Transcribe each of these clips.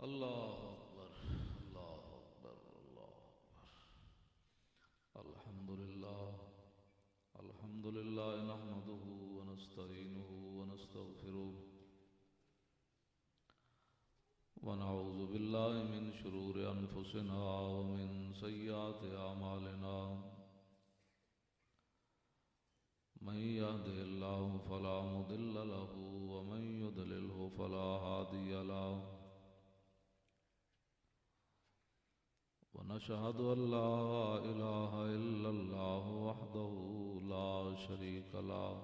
اللہ اکبر اللہ اکبر اللہ اکبر الحمد للہ نحمده ونستعینه ونستغفره ونعوذ باللہ من شرور انفسنا ومن سیئات اعمالنا من يهده الله فلا مضل له ومن يضلله فلا هادي له ونشهد أن لا إله إلا الله وحده لا شريك له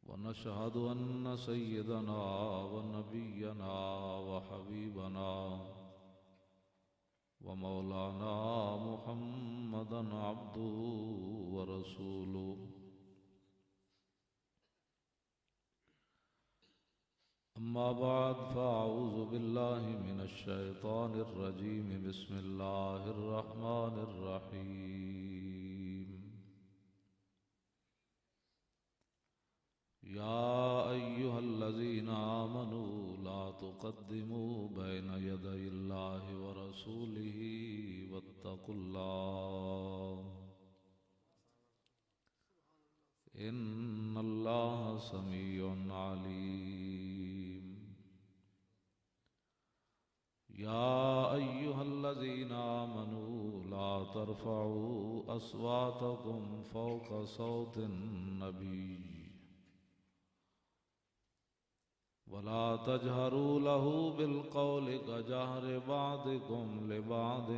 ونشهد أن سيدنا ونبينا وحبيبنا ومولانا محمدا عبده ورسوله أما بعد فأعوذ بالله من الشيطان الرجيم بسم الله الرحمن الرحيم يا أيها الذين آمنوا لا تقدموا بين يدي الله ورسوله واتقوا الله إن الله سميع عليم يا أيها الذين آمنوا لا ترفعوا أصواتكم فوق صوت النبي ولا تجهروا له بالقول كجهر بعضكم لبعض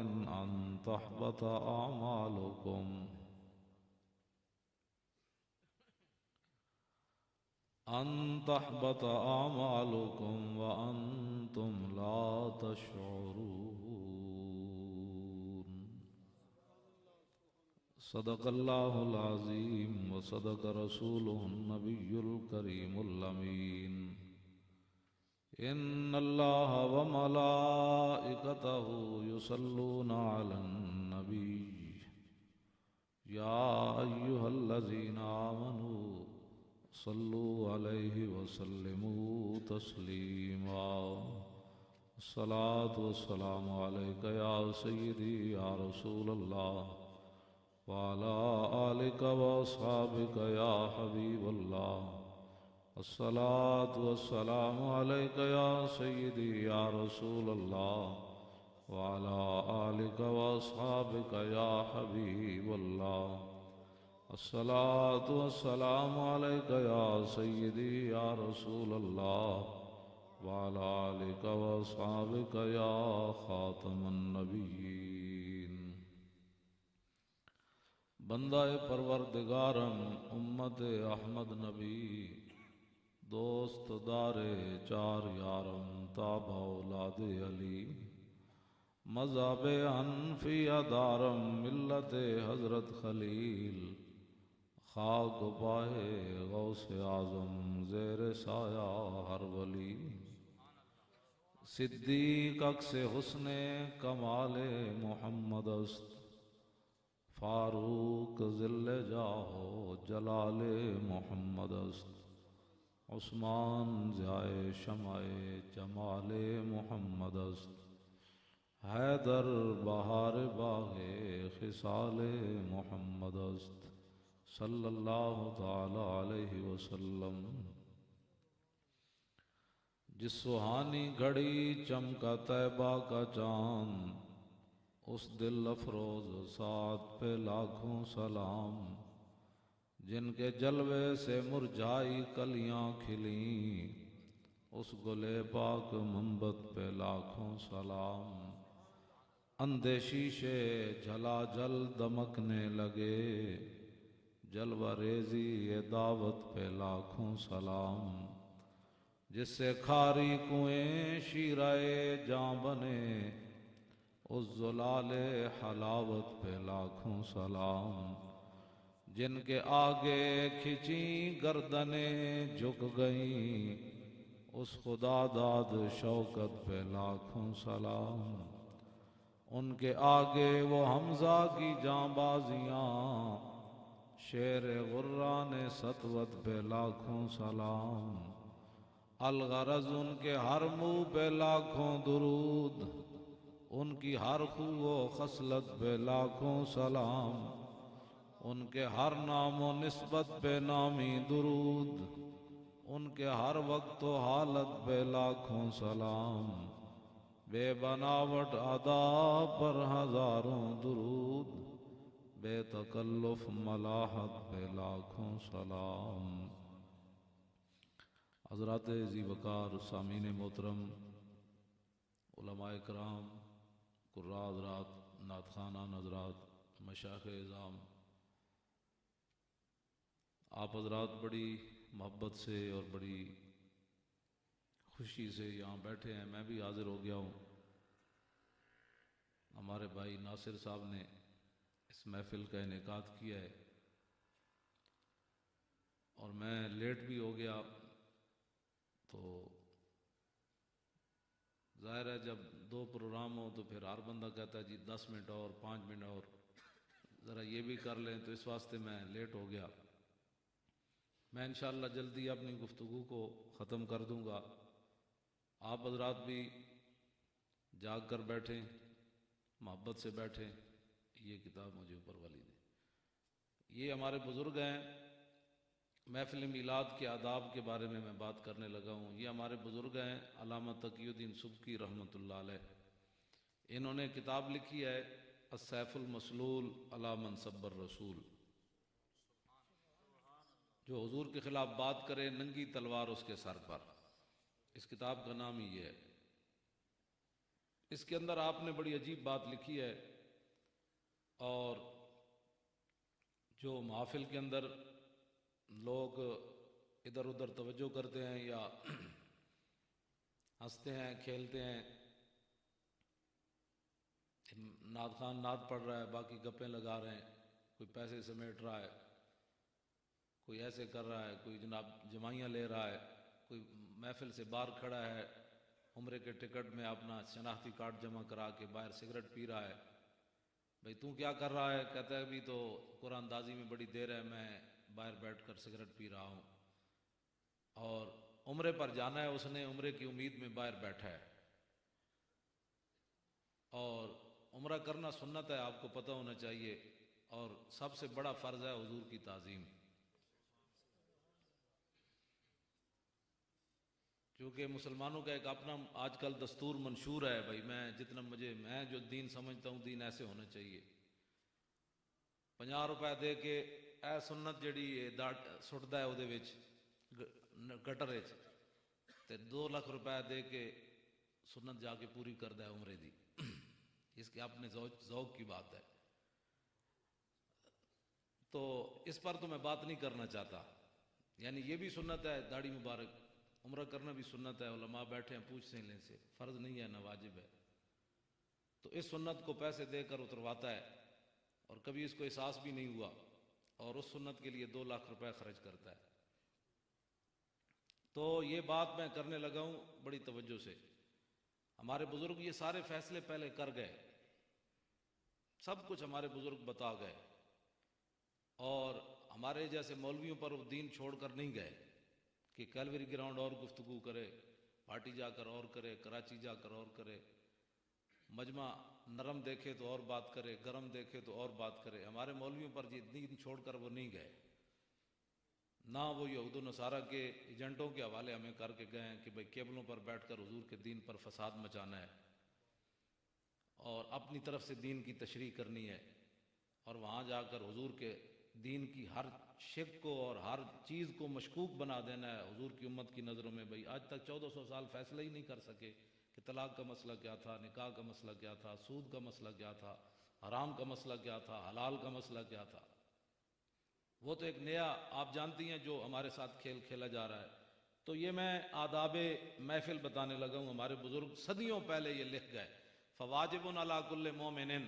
أن تحبط أعمالكم وأنتم لا تشعرون صدق الله العظيم وصدق رسوله النبي الكريم الأمين إن الله وملائكته يصلون على النبي يا أيها الذين آمنوا صلوا عليه وسلموا تسليما الصلاة والسلام عليك يا سيدي يا رسول الله وعلى آلك وأصحابك يا حبيب الله الصلاة والسلام عليك يا سيدي يا رسول الله وعلى آلك وأصحابك يا حبيب الله الصلاة والسلام عليك يا سيدي يا رسول الله وعلى آلك وأصحابك يا خاتم النبيين بندہ پروردگارم امت احمد نبی دوست دار چار یارم تاب اولاد علی مذہب حنفیہ دارم ملت حضرت خلیل خاک پائے غوث اعظم زیر سایہ ہر ولی صدیق عکس حسن کمال محمد است فاروق ذل جاہ جلال محمد است عثمان ضیائے شمع جمال محمد است حیدر بہار باغ خصال محمد است صلی اللہ تعالی علیہ وسلم جس سہانی گھڑی چمکا طیبہ کا چاند اس دل افروز ساتھ پہ لاکھوں سلام جن کے جلوے سے مرجھائی کلیاں کھلیں اس گلے پاک منبت پہ لاکھوں سلام اندھے شیشے جھلا جل دمکنے لگے جلوہ ریزی یہ دعوت پہ لاکھوں سلام جس سے کھاری کنویں شیرائے جاں بنے اس زلال حلاوت پہ لاکھوں سلام جن کے آگے کھچیں گردنیں جھک گئیں اس خدا داد شوکت پہ لاکھوں سلام ان کے آگے وہ حمزہ کی جاں بازیاں شیر غران سطوت پہ لاکھوں سلام الغرض ان کے ہر منہ پہ لاکھوں درود، ان کی ہر خو و خصلت پہ لاکھوں سلام، ان کے ہر نام و نسبت پہ نامی درود، ان کے ہر وقت و حالت پہ لاکھوں سلام، بے بناوٹ ادا پر ہزاروں درود، بے تکلف ملاحت پہ لاکھوں سلام۔ حضرات ذی وقار سامعین محترم، علماء کرام، قراء حضرات، نعت خوانان حضرات، مشائخ اعظام، آپ حضرات بڑی محبت سے اور بڑی خوشی سے یہاں بیٹھے ہیں، میں بھی حاضر ہو گیا ہوں۔ ہمارے بھائی ناصر صاحب نے اس محفل کا انعقاد کیا ہے اور میں لیٹ بھی ہو گیا، تو ظاہر ہے جب دو پروگرام ہو تو پھر ہر بندہ کہتا ہے جی 10 منٹ اور 5 منٹ اور ذرا یہ بھی کر لیں، تو اس واسطے میں لیٹ ہو گیا۔ میں انشاءاللہ جلدی اپنی گفتگو کو ختم کر دوں گا۔ آپ حضرات بھی جاگ کر بیٹھیں، محبت سے بیٹھیں۔ یہ کتاب مجھے اوپر والی دے۔ یہ ہمارے بزرگ ہیں، محفل میلاد کے آداب کے بارے میں بات کرنے لگا ہوں۔ یہ ہمارے بزرگ ہیں علامہ تقی الدین سبکی رحمۃ اللہ علیہ، انہوں نے کتاب لکھی ہے السیف المسلول علی من سب الرسول، جو حضور کے خلاف بات کرے ننگی تلوار اس کے سر پر۔ اس کتاب کا نام ہی یہ ہے۔ اس کے اندر آپ نے بڑی عجیب بات لکھی ہے، اور جو محافل کے اندر لوگ ادھر ادھر توجہ کرتے ہیں یا ہنستے ہیں، کھیلتے ہیں، نعت خوان نعت پڑھ رہا ہے، باقی گپیں لگا رہے ہیں، کوئی پیسے سمیٹ رہا ہے، کوئی ایسے کر رہا ہے، کوئی جناب جمائیاں لے رہا ہے، کوئی محفل سے باہر کھڑا ہے، عمرے کے ٹکٹ میں اپنا شناختی کارڈ جمع کرا کے باہر سگریٹ پی رہا ہے۔ بھئی تو کیا کر رہا ہے؟ کہتا ہے ابھی تو قرآن اندازی میں بڑی دیر ہے، میں باہر بیٹھ کر سگریٹ پی رہا ہوں۔ اور عمرے پر جانا ہے، اس نے عمرے کی امید میں باہر بیٹھا ہے، اور عمرہ کرنا سنت ہے، آپ کو پتہ ہونا چاہیے، اور سب سے بڑا فرض ہے حضور کی تعظیم۔ کیونکہ مسلمانوں کا ایک اپنا آج کل دستور منشور ہے، بھائی میں جو دین سمجھتا ہوں دین ایسے ہونا چاہیے۔ 50 روپے دے کے اے سنت جڑی سٹدا ہے وہ گٹر وچ، تے 2 لاکھ روپے دے کے سنت جا کے پوری کردا ہے عمرے دی۔ اس کے اپنے ذوق کی بات ہے، تو اس پر تو میں بات نہیں کرنا چاہتا۔ یعنی یہ بھی سنت ہے، داڑھی مبارک، عمرہ کرنا بھی سنت ہے، علماء بیٹھے ہیں پوچھ سے لیں سے، فرض نہیں ہے نہ واجب ہے۔ تو اس سنت کو پیسے دے کر اترواتا ہے، اور کبھی اس کو احساس بھی نہیں ہوا، اور اس سنت کے لیے 2 لاکھ روپے خرچ کرتا ہے۔ تو یہ بات میں کرنے لگا ہوں بڑی توجہ سے۔ ہمارے بزرگ یہ سارے فیصلے پہلے کر گئے، سب کچھ ہمارے بزرگ بتا گئے، اور ہمارے جیسے مولویوں پر وہ دین چھوڑ کر نہیں گئے کہ کیلوری گراؤنڈ اور گفتگو کرے، پارٹی جا کر اور کرے، کراچی جا کر اور کرے، مجمع نرم دیکھے تو اور بات کرے، گرم دیکھے تو اور بات کرے۔ ہمارے مولویوں پر یہ دین چھوڑ کر وہ نہیں گئے، نہ وہ یہود و نصارہ کے ایجنٹوں کے حوالے ہمیں کر کے گئے ہیں کہ بھئی کیبلوں پر بیٹھ کر حضور کے دین پر فساد مچانا ہے اور اپنی طرف سے دین کی تشریح کرنی ہے، اور وہاں جا کر حضور کے دین کی ہر شک کو اور ہر چیز کو مشکوک بنا دینا ہے حضور کی امت کی نظروں میں۔ بھئی آج تک 1400 سال فیصلہ ہی نہیں کر سکے کہ طلاق کا مسئلہ کیا تھا، نکاح کا مسئلہ کیا تھا، سود کا مسئلہ کیا تھا، حرام کا مسئلہ کیا تھا، حلال کا مسئلہ کیا تھا۔ وہ تو ایک نیا آپ جانتی ہیں جو ہمارے ساتھ کھیل کھیلا جا رہا ہے۔ تو یہ میں آداب محفل بتانے لگا ہوں۔ ہمارے بزرگ صدیوں پہلے یہ لکھ گئے، فواجب علی کل مومن،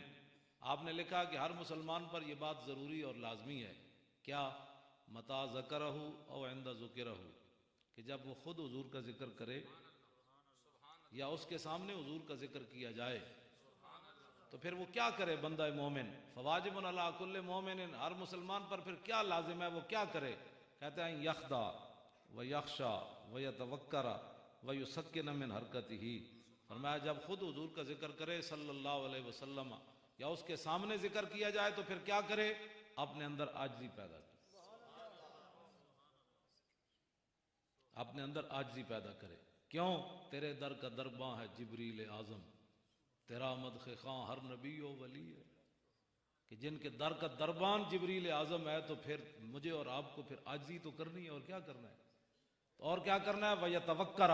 آپ نے لکھا کہ ہر مسلمان پر یہ بات ضروری اور لازمی ہے، کیا؟ متا ذکرہ او عند ذکرہ، کہ جب وہ خود حضور کا ذکر کرے یا اس کے سامنے حضور کا ذکر کیا جائے تو پھر وہ کیا کرے بندہ مومن؟ فواجب علی کل مومن، ہر مسلمان پر پھر کیا لازم ہے، وہ کیا کرے؟ کہتے ہیں یخضع و یخشع و یتوکر وَيُسَكِّنَ مِنْ حَرْكَتِهِ، فرمایا جب خود حضور کا ذکر کرے صلی اللہ علیہ وسلم یا اس کے سامنے ذکر کیا جائے تو پھر کیا کرے؟ اپنے اندر عاجزی پیدا کرے، اپنے اندر عاجزی پیدا کرے۔ کیوں؟ تیرے در کا درباں ہے جبریل اعظم، تیرا مدح خواں ہر نبی و ولی ہے، کہ جن کے در کا دربان جبریل اعظم ہے تو پھر مجھے اور آپ کو پھر عاجزی تو کرنی ہے، اور کیا کرنا ہے؟ اور کیا کرنا ہے؟ وَيَتَوَكَّرَ،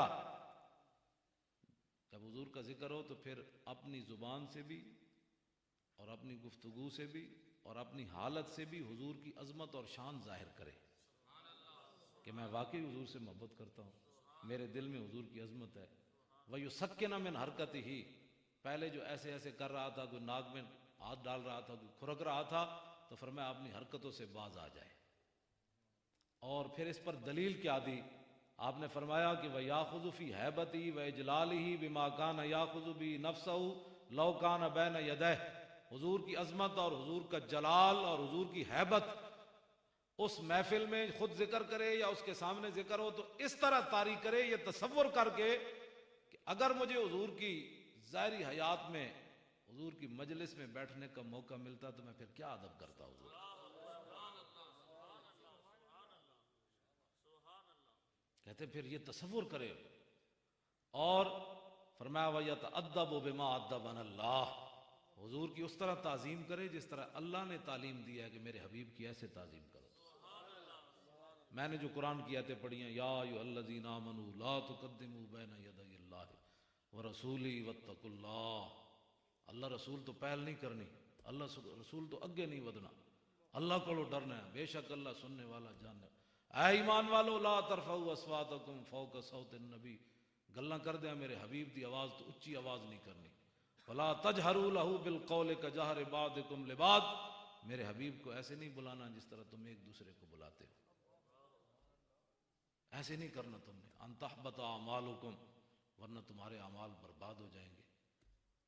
جب حضور کا ذکر ہو تو پھر اپنی زبان سے بھی اور اپنی گفتگو سے بھی اور اپنی حالت سے بھی حضور کی عظمت اور شان ظاہر کرے کہ میں واقعی حضور سے محبت کرتا ہوں، میرے دل میں حضور کی عظمت ہے۔ وَيُسَكِّنَ مِنْ حَرْكَتِهِ، پہلے جو ایسے ایسے کر رہا تھا، کوئی ناک میں ہاتھ ڈال رہا تھا، کوئی کھرک رہا تھا، تو فرمایا اپنی حرکتوں سے باز آ جائے۔ اور پھر اس پر دلیل کیا دی؟ آپ نے فرمایا کہ وَيَأْخُذُ فِي هَيْبَتِهِ وَإِجْلَالِهِ بِمَا كَانَ يَأْخُذُ بِهِ نَفْسَهُ لَوْ كَانَ بَيْنَ يَدَيْهِ، حضور کی عظمت اور حضور کا جلال اور حضور کی ہیبت اس محفل میں خود ذکر کرے یا اس کے سامنے ذکر ہو تو اس طرح طاری کرے، یہ تصور کر کے کہ اگر مجھے حضور کی ظاہری حیات میں حضور کی مجلس میں بیٹھنے کا موقع ملتا تو میں پھر کیا ادب کرتا حضور۔ کہتے پھر یہ تصور کرے، اور فرمایا وَيَتَأَدَّبُ بِمَا أَدَّبَنَا اللَّهُ، حضور کی اس طرح تعظیم کرے جس طرح اللہ نے تعلیم دیا ہے کہ میرے حبیب کی ایسے تعظیم کرو۔ میں نے جو قرآن کی آیتیں پڑھی ہیں، یا ایھا الذین آمنوا لا تقدموا بین یدی اللہ ورسولہ واتقوا اللہ، اللہ رسول تو پہل نہیں کرنی، اللہ رسول تو اگے نہیں ودنا، اللہ کو ڈرنا ہے، بے شک اللہ سننے والا جاننے۔ اے ایمان والو لا ترفعوا اصواتکم فوق صوت النبی، گلاں کر دیا میرے حبیب دی آواز تو اچھی آواز نہیں کرنی۔ ولا تجہروا لہ بالقول کجہر بعضکم لبعض، میرے حبیب کو ایسے نہیں بلانا جس طرح تم ایک دوسرے کو بلاتے ہو، ایسے نہیں کرنا تم نے، ان تحبط اعمالکم، ورنہ تمہارے اعمال برباد ہو جائیں گے۔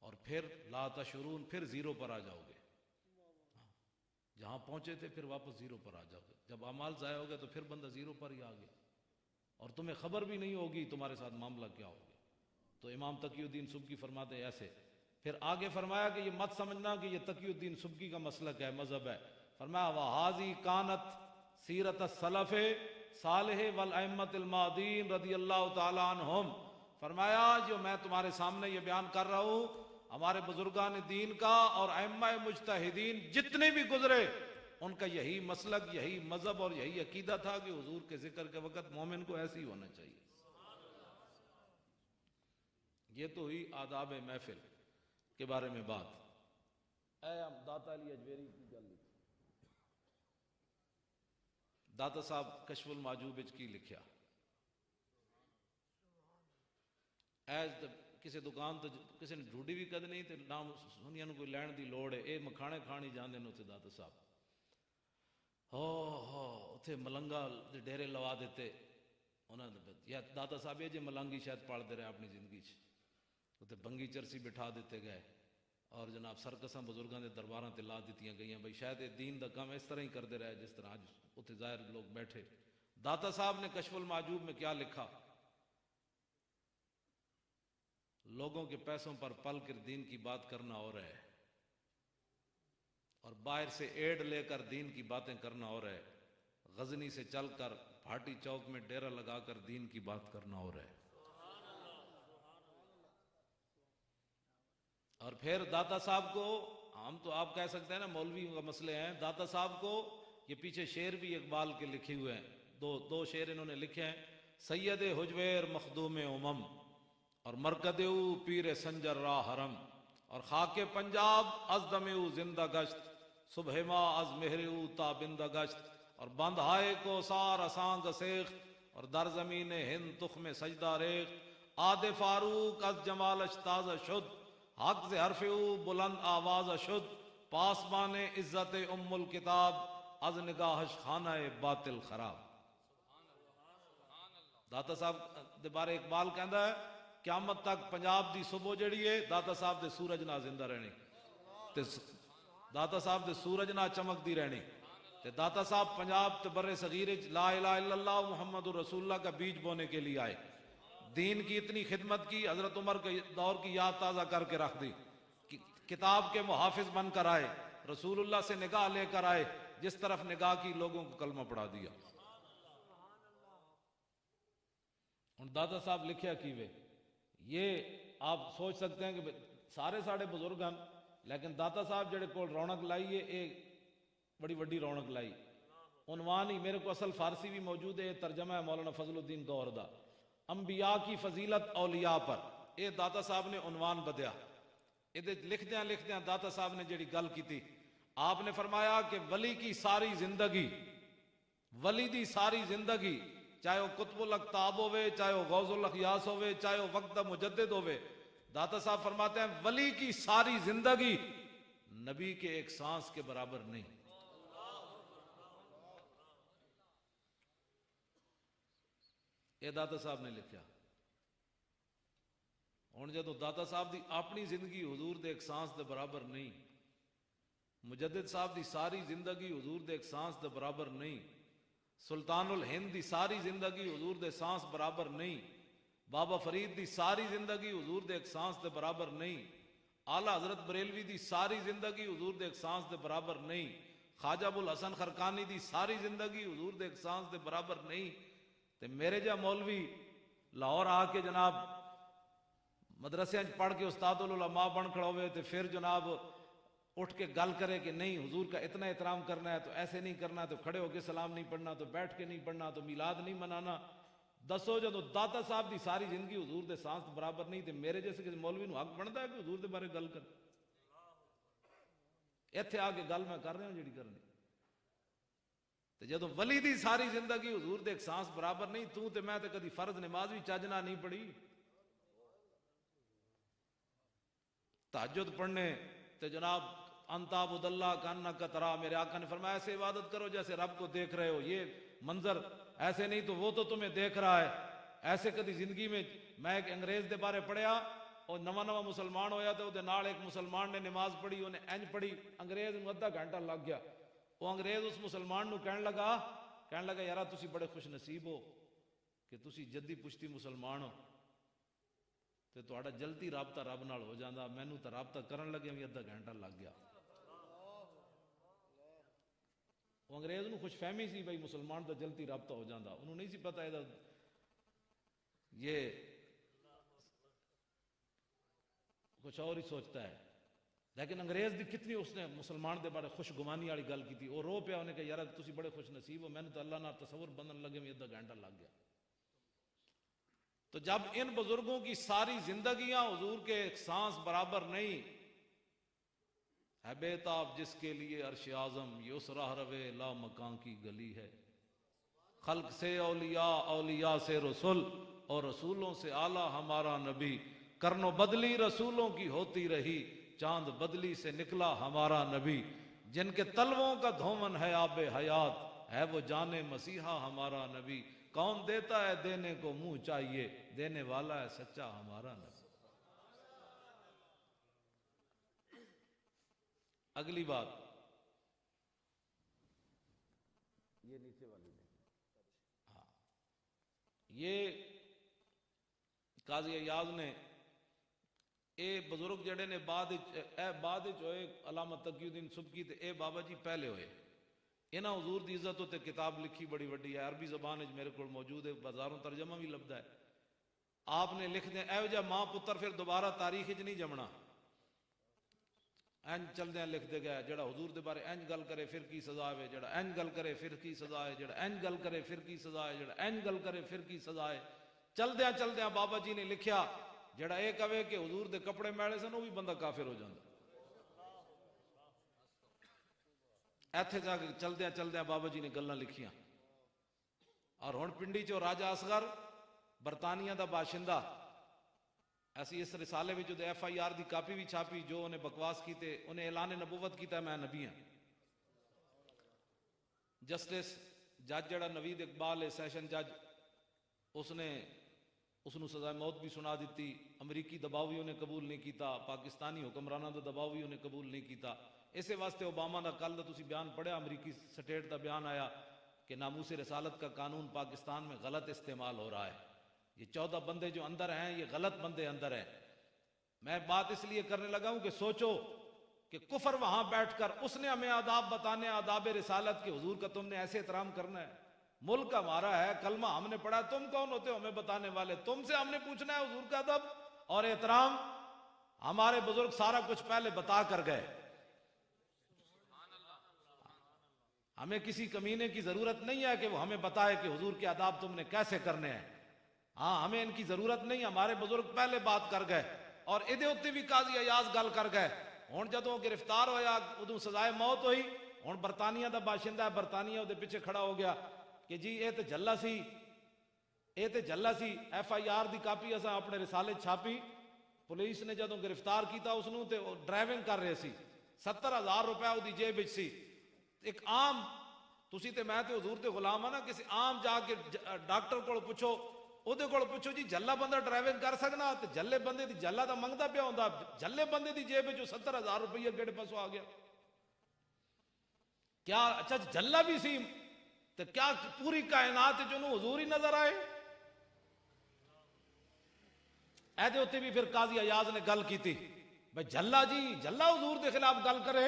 اور پھر لا تشعرون، پھر زیرو پر آ جاؤ گے، جہاں پہنچے تھے پھر واپس زیرو پر آ جاؤ گے۔ جب اعمال ضائع ہو گئے تو پھر بندہ زیرو پر ہی آ گیا، اور تمہیں خبر بھی نہیں ہوگی تمہارے ساتھ معاملہ کیا ہو گیا۔ تو امام تقی الدین سبکی فرماتے ہیں ایسے۔ پھر آگے فرمایا کہ یہ مت سمجھنا کہ یہ تقی الدین سبکی کا مسلک ہے، مذہب ہے۔ فرمایا وَهَذِهِ كَانَتْ سیرت السلف صالح والائمۃ الماضین رضی اللہ تعالی عنہم، فرمایا جو میں تمہارے سامنے یہ بیان کر رہا ہوں ہمارے بزرگان دین کا اور ائمہ مجتہدین جتنے بھی گزرے ان کا یہی مسلک، یہی مذہب اور یہی عقیدہ تھا کہ حضور کے ذکر کے وقت مومن کو ایسے ہی ہونا چاہیے۔ یہ تو ہوئی آداب محفل کے بارے میں بات۔ اے داتا علی اجویری کی گل لکھی، داتا صاحب کشف المعجوب کی لکھیا، ایز کسی دکان تو کسی نے ڈھوڈی بھی کد نہیں تے نام سنیا نو کوئی لین دی لوڑ ہے، اے مکھانے کھانی جاندے نے اتنے داتا صاحب، اتنے ملنگا دے ڈیرے لوا دیتے انہوں نے، یا داتا صاحب یہ جی ملنگی شاید پڑھتے رہے اپنی زندگی اتنے بنگی چرسی بٹھا دیتے گئے، اور جناب سرکساں بزرگاں دے درباراں تے لا دیتیاں گئیاں، بھئی شاید یہ دین دا کام اس طرح ہی کرتے رہے جس طرح آج اتنے ظاہر لوگ بیٹھے۔ داتا صاحب نے کشف المعجوب میں کیا لکھا؟ لوگوں کے پیسوں پر پل کر دین کی بات کرنا اور ہے، اور باہر سے ایڈ لے کر دین کی باتیں کرنا اور ہے، غزنی سے چل کر بھاٹی چوک میں ڈیرہ لگا کر دین کی بات کرنا اور ہے۔ اور پھر داتا صاحب کو ہم تو آپ کہہ سکتے ہیں نا مولویوں کا مسئلے ہیں، داتا صاحب کو یہ پیچھے شعر بھی اقبال کے لکھے ہوئے ہیں، دو شعر انہوں نے لکھے ہیں، سید حجویر مخدوم امم اور مرکد او پیر سنجر را حرم، اور خاک پنجاب از دم او زندہ گشت، صبح ما از مہر او تابندہ گشت، اور بندھائے کو سار اسانگ سیخ، اور در زمین ہند تخم سجدہ ریخ، آد فاروق از جمالش تازہ شد، حق سے حرف او بلند آواز شد، پاسبان عزت ام الکتاب از نگاہش خانہ باطل خراب۔ داتا صاحب دے بارے اقبال کہندا ہے قیامت تک پنجاب دی صبح جڑی ہے داتا صاحب دے سورج نہ زندہ رہنی، تے داتا صاحب دے سورج نہ چمک دی رہنی، تے داتا صاحب پنجاب تے بر صغیر لا الہ الا اللہ محمد رسول اللہ کا بیج بونے کے لیے آئے۔ دین کی اتنی خدمت کی، حضرت عمر کے دور کی یاد تازہ کر کے رکھ دی، کتاب کے محافظ بن کر آئے، رسول اللہ سے نگاہ لے کر آئے، جس طرف نگاہ کی لوگوں کو کلمہ پڑھا دیا۔ ہن داتا صاحب لکھیا کیوے، یہ آپ سوچ سکتے ہیں کہ سارے ساڑے بزرگ ہیں، لیکن داتا صاحب جڑے کول رونق لائی ہے، ایک بڑی وڈی رونق لائی۔ عنوان ہی میرے کو اصل فارسی بھی موجود ہے، ترجمہ ہے مولانا فضل الدین گوہر دا، انبیاء کی فضیلت اولیاء پر۔ یہ داتا صاحب نے عنوان بدیا، یہ لکھدیاں داتا صاحب نے جڑی گل کی تھی، آپ نے فرمایا کہ ولی کی ساری زندگی، ولی دی ساری زندگی، چاہے وہ قطب الاقطاب ہوئے، چاہے وہ غوث الاخیاس ہوئے، چاہے وہ وقت مجدد ہوئے، داتا صاحب فرماتے ہیں ولی کی ساری زندگی نبی کے ایک سانس کے برابر نہیں۔ یہ داتا صاحب نے لکھا۔ ہن جدوں داتا صاحب دی اپنی زندگی حضور دے ایک سانس دے برابر نہیں، مجدد صاحب دی ساری زندگی حضور دے ایک سانس دے برابر نہیں، سلطان الہند دی ساری زندگی حضور دے سانس برابر نہیں، بابا فرید دی ساری زندگی حضور دے ایک سانس دے برابر نہیں، اعلیٰ حضرت بریلوی دی ساری زندگی حضور دے ایک سانس دے برابر نہیں، خواجہ ابو الحسن خرقانی دی ساری زندگی حضور دے ایک سانس دے برابر نہیں، تے میرے جا مولوی لاہور آ کے جناب مدرسے پڑھ کے استاد العلماء بن کھڑا ہوئے تے پھر جناب اٹھ کے گل کرے کہ نہیں حضور کا اتنا احترام کرنا ہے تو ایسے نہیں کرنا، تو کھڑے ہو کے سلام نہیں پڑھنا، تو بیٹھ کے نہیں پڑھنا، تو میلاد نہیں منانا۔ دسو جدو داتا صاحب دی ساری زندگی حضور دے سانس برابر نہیں، تے میرے جیسے کسی مولوی نو حق بنتا ہے کہ حضور دے بارے گل کر؟ ایتھے آ کے گل میں کر رہا ہوں جڑی کرنی۔ تے جدو ولی دی ساری زندگی حضور دے ایک سانس برابر نہیں، تو تے میں تے کدی فرض نماز بھی چاجنا نہیں پڑھی، تہجد پڑھنے تے جناب انت عبد اللہ کانک ترا، میرے آقا نے فرمایا ایسے عبادت کرو جیسے رب کو دیکھ رہے ہو، یہ منظر ایسے نہیں تو وہ تو تمہیں دیکھ رہا ہے۔ ایسے کدی زندگی میں ایک انگریز دے بارے پڑھیا، اور نواں مسلمان ہویا تو دے نال ایک مسلمان نے نماز پڑھی، انہیں انج پڑھی، انگریز نو ادھا گھنٹہ لگ گیا۔ وہ انگریز اس مسلمان نو کہن لگا یارا تسی بڑے خوش نصیب ہو کہ تسی جدی پشتی مسلمان ہو، تے تہاڈا جلدی رابطہ رب نال ہو جاندا، مینوں تے رابطہ کرن لگے بھی ادھا گھنٹہ لگ گیا۔ وہ انگریز نو خوش فہمی سی بھائی مسلمان تو جلدی رابطہ ہو جاندا، انہوں نہیں سی پتہ یہ کچھ اور ہی سوچتا ہے۔ لیکن انگریز دی کتنی اس نے مسلمان دے بارے خوش گمانی والی گل کی تھی، وہ رو پیا، انہیں کہا یار تسی بڑے خوش نصیب ہو، میں نے تو اللہ نہ تصور بندن لگے میں ادھا گھنٹہ لگ گیا۔ تو جب ان بزرگوں کی ساری زندگیاں حضور کے ایک سانس برابر نہیں، ہے بیتاب جس کے لیے عرش اعظم، یہ اس راہ روے لا مکان کی گلی ہے، خلق سے اولیاء، اولیاء سے رسول، اور رسولوں سے اعلیٰ ہمارا نبی، کرن و بدلی رسولوں کی ہوتی رہی، چاند بدلی سے نکلا ہمارا نبی، جن کے تلووں کا دھومن ہے آب حیات، ہے وہ جان مسیحا ہمارا نبی، کون دیتا ہے دینے کو منہ چاہیے، دینے والا ہے سچا ہمارا نبی۔ اگلی بات یہ نیچے والی نہیں، ہاں یہ قاضی ایاز نے اے بزرگ جڑے نے بعد ہوئے، علامہ تقی الدین سبکی تے اے بابا جی پہلے ہوئے، انہاں حضور دی عزت ہوتے کتاب لکھی بڑی وڈی ہے، عربی زبان وچ میرے کو موجود ہے، بازاروں ترجمہ بھی لبدا ہے۔ آپ نے لکھ دیں اے جا ماں پتر پھر دوبارہ تاریخ وچ نہیں جمنا، اینج چلدیاں لکھ دے گئے، جڑا حضور دے بارے اینج گل کرے پھر کی سزا ہے، جڑا اینج گل کرے پھر کی سزا ہے، جڑا اینج گل کرے پھر کی سزا ہے، جڑا اینج گل کرے پھر کی سزا ہے۔ چلدیاں بابا جی نے لکھیا جڑا اے کہے کہ حضور دے کپڑے میلے سن وہ بھی بندہ کافر ہو جاندا۔ ایتھے جا کے چلدیاں بابا جی نے گلاں لکھیاں، اور ہن پنڈی چو راجہ اصغر برطانیہ دا باشندہ، ایسی اس رسالے میں جو ایف آئی آر دی کاپی بھی چھاپی، جو انہیں بکواس کیتے، انہیں اعلان نبوت کیتا ہے میں نبی ہوں۔ جسٹس جج جڑا نوید اقبال ہے سیشن جج، اس نے سزا موت بھی سنا دیتی، امریکی دباؤ بھی انہیں قبول نہیں کیتا، پاکستانی حکمرانوں دا دباؤ بھی انہیں قبول نہیں کیتا۔ اسے واسطے اوباما دا کل دا تسی بیان پڑھیا، امریکی سٹیٹ دا بیان آیا کہ ناموس رسالت کا قانون پاکستان میں غلط استعمال ہو رہا ہے، یہ 14 بندے جو اندر ہیں یہ غلط بندے اندر ہیں. میں بات اس لیے کرنے لگا ہوں کہ سوچو کہ کفر وہاں بیٹھ کر اس نے ہمیں آداب بتانے، آداب رسالت کے، حضور کا تم نے ایسے احترام کرنا ہے. ملک ہمارا ہے، کلمہ ہم نے پڑھا، تم کون ہوتے ہو ہمیں بتانے والے؟ تم سے ہم نے پوچھنا ہے حضور کا ادب اور احترام. ہمارے بزرگ سارا کچھ پہلے بتا کر گئے. ہمیں کسی کمینے کی ضرورت نہیں ہے کہ وہ ہمیں بتائے کہ حضور کے آداب تم نے کیسے کرنے ہیں. ہاں ہمیں ان کی ضرورت نہیں. ہمارے بزرگ پہلے بات کر گئے اور ادھے اتنے بھی قاضی ایاز گل کر گئے. ہوں جدوں گرفتار ہویا ادوں سزائے موت ہوئی. ہوں برطانیہ دا باشندہ ہے، برطانیہ وہ پیچھے کھڑا ہو گیا کہ جی یہ تو جلا سی، یہ تو جلا سی. FIR دی کاپی اساں اپنے رسالے چھاپی. پولیس نے جدوں گرفتار کیتا اس نوں تے ڈرائیونگ کر رہے سی، 70,000 روپے وہ دی جیب وچ سی. ایک عام تسی تے میں تے حضور تے غلام ہاں نا، کسی عام جا کے ڈاکٹر کو پوچھو، اودے کول پوچھو جی جلا بندہ ڈرائیونگ کر سکنا؟ تے جلے بندے دی جلا دا منگدا پیا ہوندا، جلے بندے دی جیب وچ 70,000 روپیہ کیڑے پاسوں آ گیا؟ کیا اچھا جلا بھی سی تے کیا پوری کائنات وچ انہوں حضور ہی نظر آئے؟ اے دے اوتے بھی پھر قاضی ایاز نے گل کیتی بھئی جلا جی جلا حضور دے خلاف گل کرے.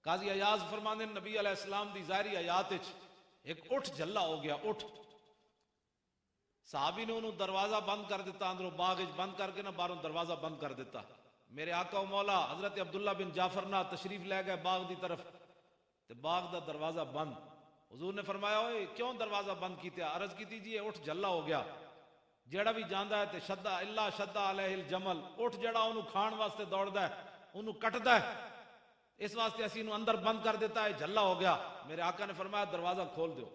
قاضی ایاز فرماندے نبی علیہ السلام دی ظاہری آیات وچ ایک اٹھ جلا ہو گیا. اٹھ صحابی نے انہوں دروازہ بند کر دیتا، اندروں باغ بند کر کے نہ باہروں دروازہ بند کر دیتا. میرے آقا و مولا حضرت عبداللہ بن جعفر نہ تشریف لے گئے باغ دی طرف، تے باغ دا دروازہ بند. حضور نے فرمایا اوئے کیوں دروازہ بند کیتے؟ عرض کیتی جی اٹھ جلا ہو گیا، جیڑا بھی جاندا ہے تے شدہ اللہ شدہ علیہ الجمل، اٹھ جیڑا انہوں کھان واسطے دوڑدا ہے انہوں کٹدا ہے، اس واسطے اسی انہوں اندر بند کر دیتا ہے، جلا ہو گیا. میرے آقا نے فرمایا دروازہ کھول دیو.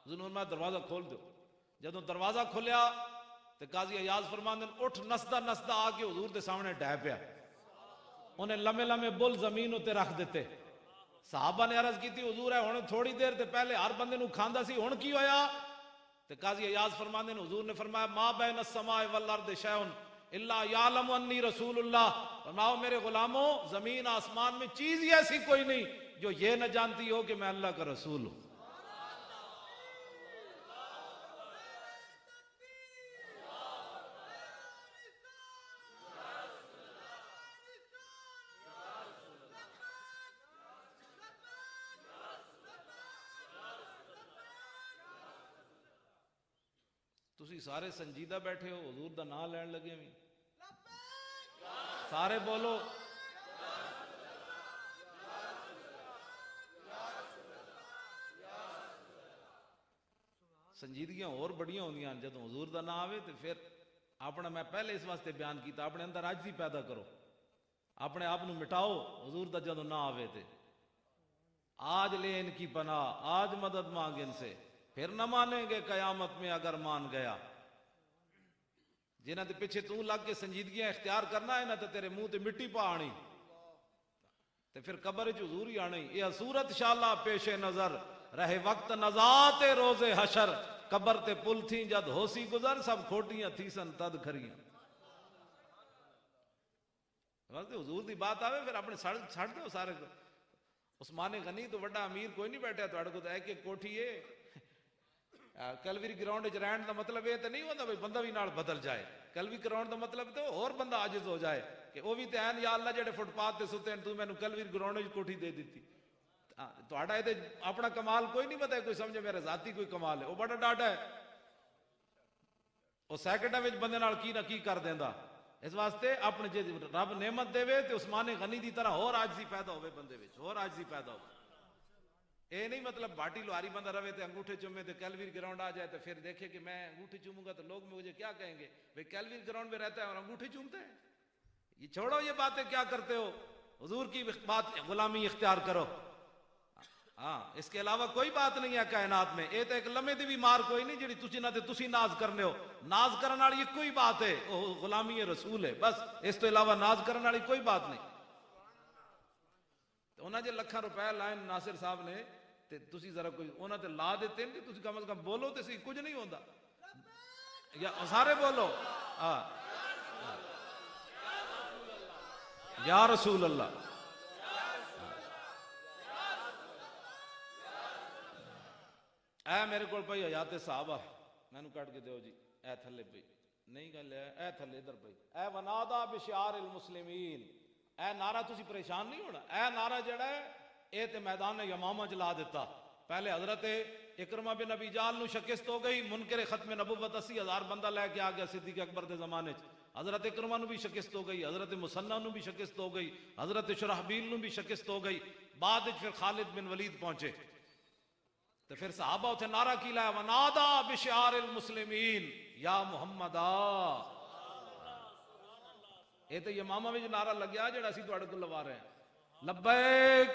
حضور نے فرمایا دروازہ کھول دیو. جدوں دروازہ کھولیا تے قاضی ایاز فرماندے اٹھ نسدا نسدا آ کے حضور دے سامنے ڈہ پیا. انہیں لمے لمے بل زمین تے رکھ دیتے. صحابہ نے عرض کیتی حضور ہے ہن تھوڑی دیر تے پہلے ہر بندے نوں کھاندا سی، ہن کی ہویا؟ تے قاضی ایاز فرماندے حضور نے فرمایا ما بین السماء والارض شیء الا یعلم انی رسول اللہ. فرماؤ میرے غلاموں زمین آسمان میں چیز ہی ایسی کوئی نہیں جو یہ نہ جانتی ہو کہ میں اللہ کا رسول ہوں. تسی سارے سنجیدہ بیٹھے ہو، حضور دا نام لین لگے ہوئے سارے بولو سنجیدگیاں اور بڑیاں ہوندیاں جدوں حضور دا نام آوے تے پھر اپنا میں پہلے اس واسطے بیان کیتا اپنے اندر عاجزی پیدا کرو، اپنے آپ نو مٹاؤ. حضور دا جدوں نام آوے تے آج لے ان کی پناہ، آج مدد مانگ ان سے، پھر نہ مانیں گے قیامت میں اگر مان گیا. جنہ دے پیچھے تو لگ کے سنجیدگیاں اختیار کرنا ہے نہ تے تیرے منہ تے مٹی پا آنی تے پھر قبر وچ حضور ہی آنی. یہ صورت انشاءاللہ پیش نظر رہے وقت نزات روز حشر، قبر تے پل تھی جد ہوسی گزر، سب کھوٹیاں تھی سن تد کھریاں. حضور دی بات آوے پھر اپنے چھڑ دو سارے. عثمان غنی تو بڑا امیر کوئی نہیں بیٹھا تو کو ہے کہ کوٹھی ہے کلوی گراؤنڈ وچ رہن دا مطلب یہ تے نہیں ہوندا بھئی بندہ بھی نال بدل جائے. کلوی گراؤنڈ دا مطلب تے اور بندہ عاجز ہو جائے کہ وہ بھی تے ہیں یا اللہ جڑے فٹ پاتھ تے ستے ہیں تو مینوں کلوی گراؤنڈ وچ کوٹھی دے دیتی. تہاڈا تے اپنا کمال کوئی نہیں پتا، کوئی سمجھے میرا ذاتی کوئی کمال ہے، وہ بڑا ڈاٹا ہے. وہ سیکنڈاں وچ بندے نال کی نہ کی کر دیندا. اس واسطے اپنے جے رب نعمت دے تے عثمان غنی دی طرح اور عاجزی پیدا ہوے بندے وچ، اور عاجزی پیدا ہو. اے نہیں مطلب بھاٹی لوہاری بندہ رہے تے انگوٹھے چومے تے کیلویر گراؤنڈ آ جائے تو پھر دیکھے کہ میں انگوٹھی چوموں گا تو لوگ مجھے کیا کہیں گے، بھئی کیلویر گراؤنڈ میں رہتا ہے اور انگوٹھی چومتا ہے. یہ چھوڑو یہ باتیں کیا کرتے ہو، حضور کی بات غلامی اختیار کرو. ہاں اس کے علاوہ کوئی بات نہیں ہے کائنات میں. یہ تو ایک لمحے دی بھی مار کوئی نہیں جڑی تسی نہ تے تسی ناز کرنے ہو. ناز کرن والی یہ کوئی بات ہے وہ غلامی رسول ہے بس، اس تو علاوہ ناز کرن والی کوئی بات نہیں. تو انہاں جے لکھاں روپے لائن ناصر صاحب نے تے تسی ذرا کوئی انہاں تے لا دیتے ہیں تسی کم از کم بولو تے سی، کچھ نہیں ہوندا. یا سارے بولو ہاں یا رسول اللہ. اے میرے کو پئی حیات صحابہ مینوں کٹ کے دیو جی، اے تھلے پئی نہیں گل ہے، اے تھلے ادھر پئی، اے ونادا بشعار المسلمین، اے نعرہ تسی پریشان نہیں ہونا، اے نعرہ جڑا ہے اے تے میدان یمامہ چلا دیتا۔ پہلے حضرت اکرمہ بن ابی جہل نو شکست ہو گئی، منکر ختم نبوت 80,000 بندہ لے کے آ گیا صدیق اکبر دے زمانے چ، حضرت اکرمہ نو بھی شکست ہو گئی، حضرت مسنہ نو بھی شکست ہو گئی، حضرت شرحبیل نو بھی شکست ہو گئی، بعد پھر خالد بن ولید پہنچے تو پھر صحابہ اتنے نعرہ کی لایا ونادا بشعار المسلمین یا محمد یہ تو یمامہ میں جو نعرہ لگیا جڑا اسی تواڈے کول لوا رہے ہیں لبیک۔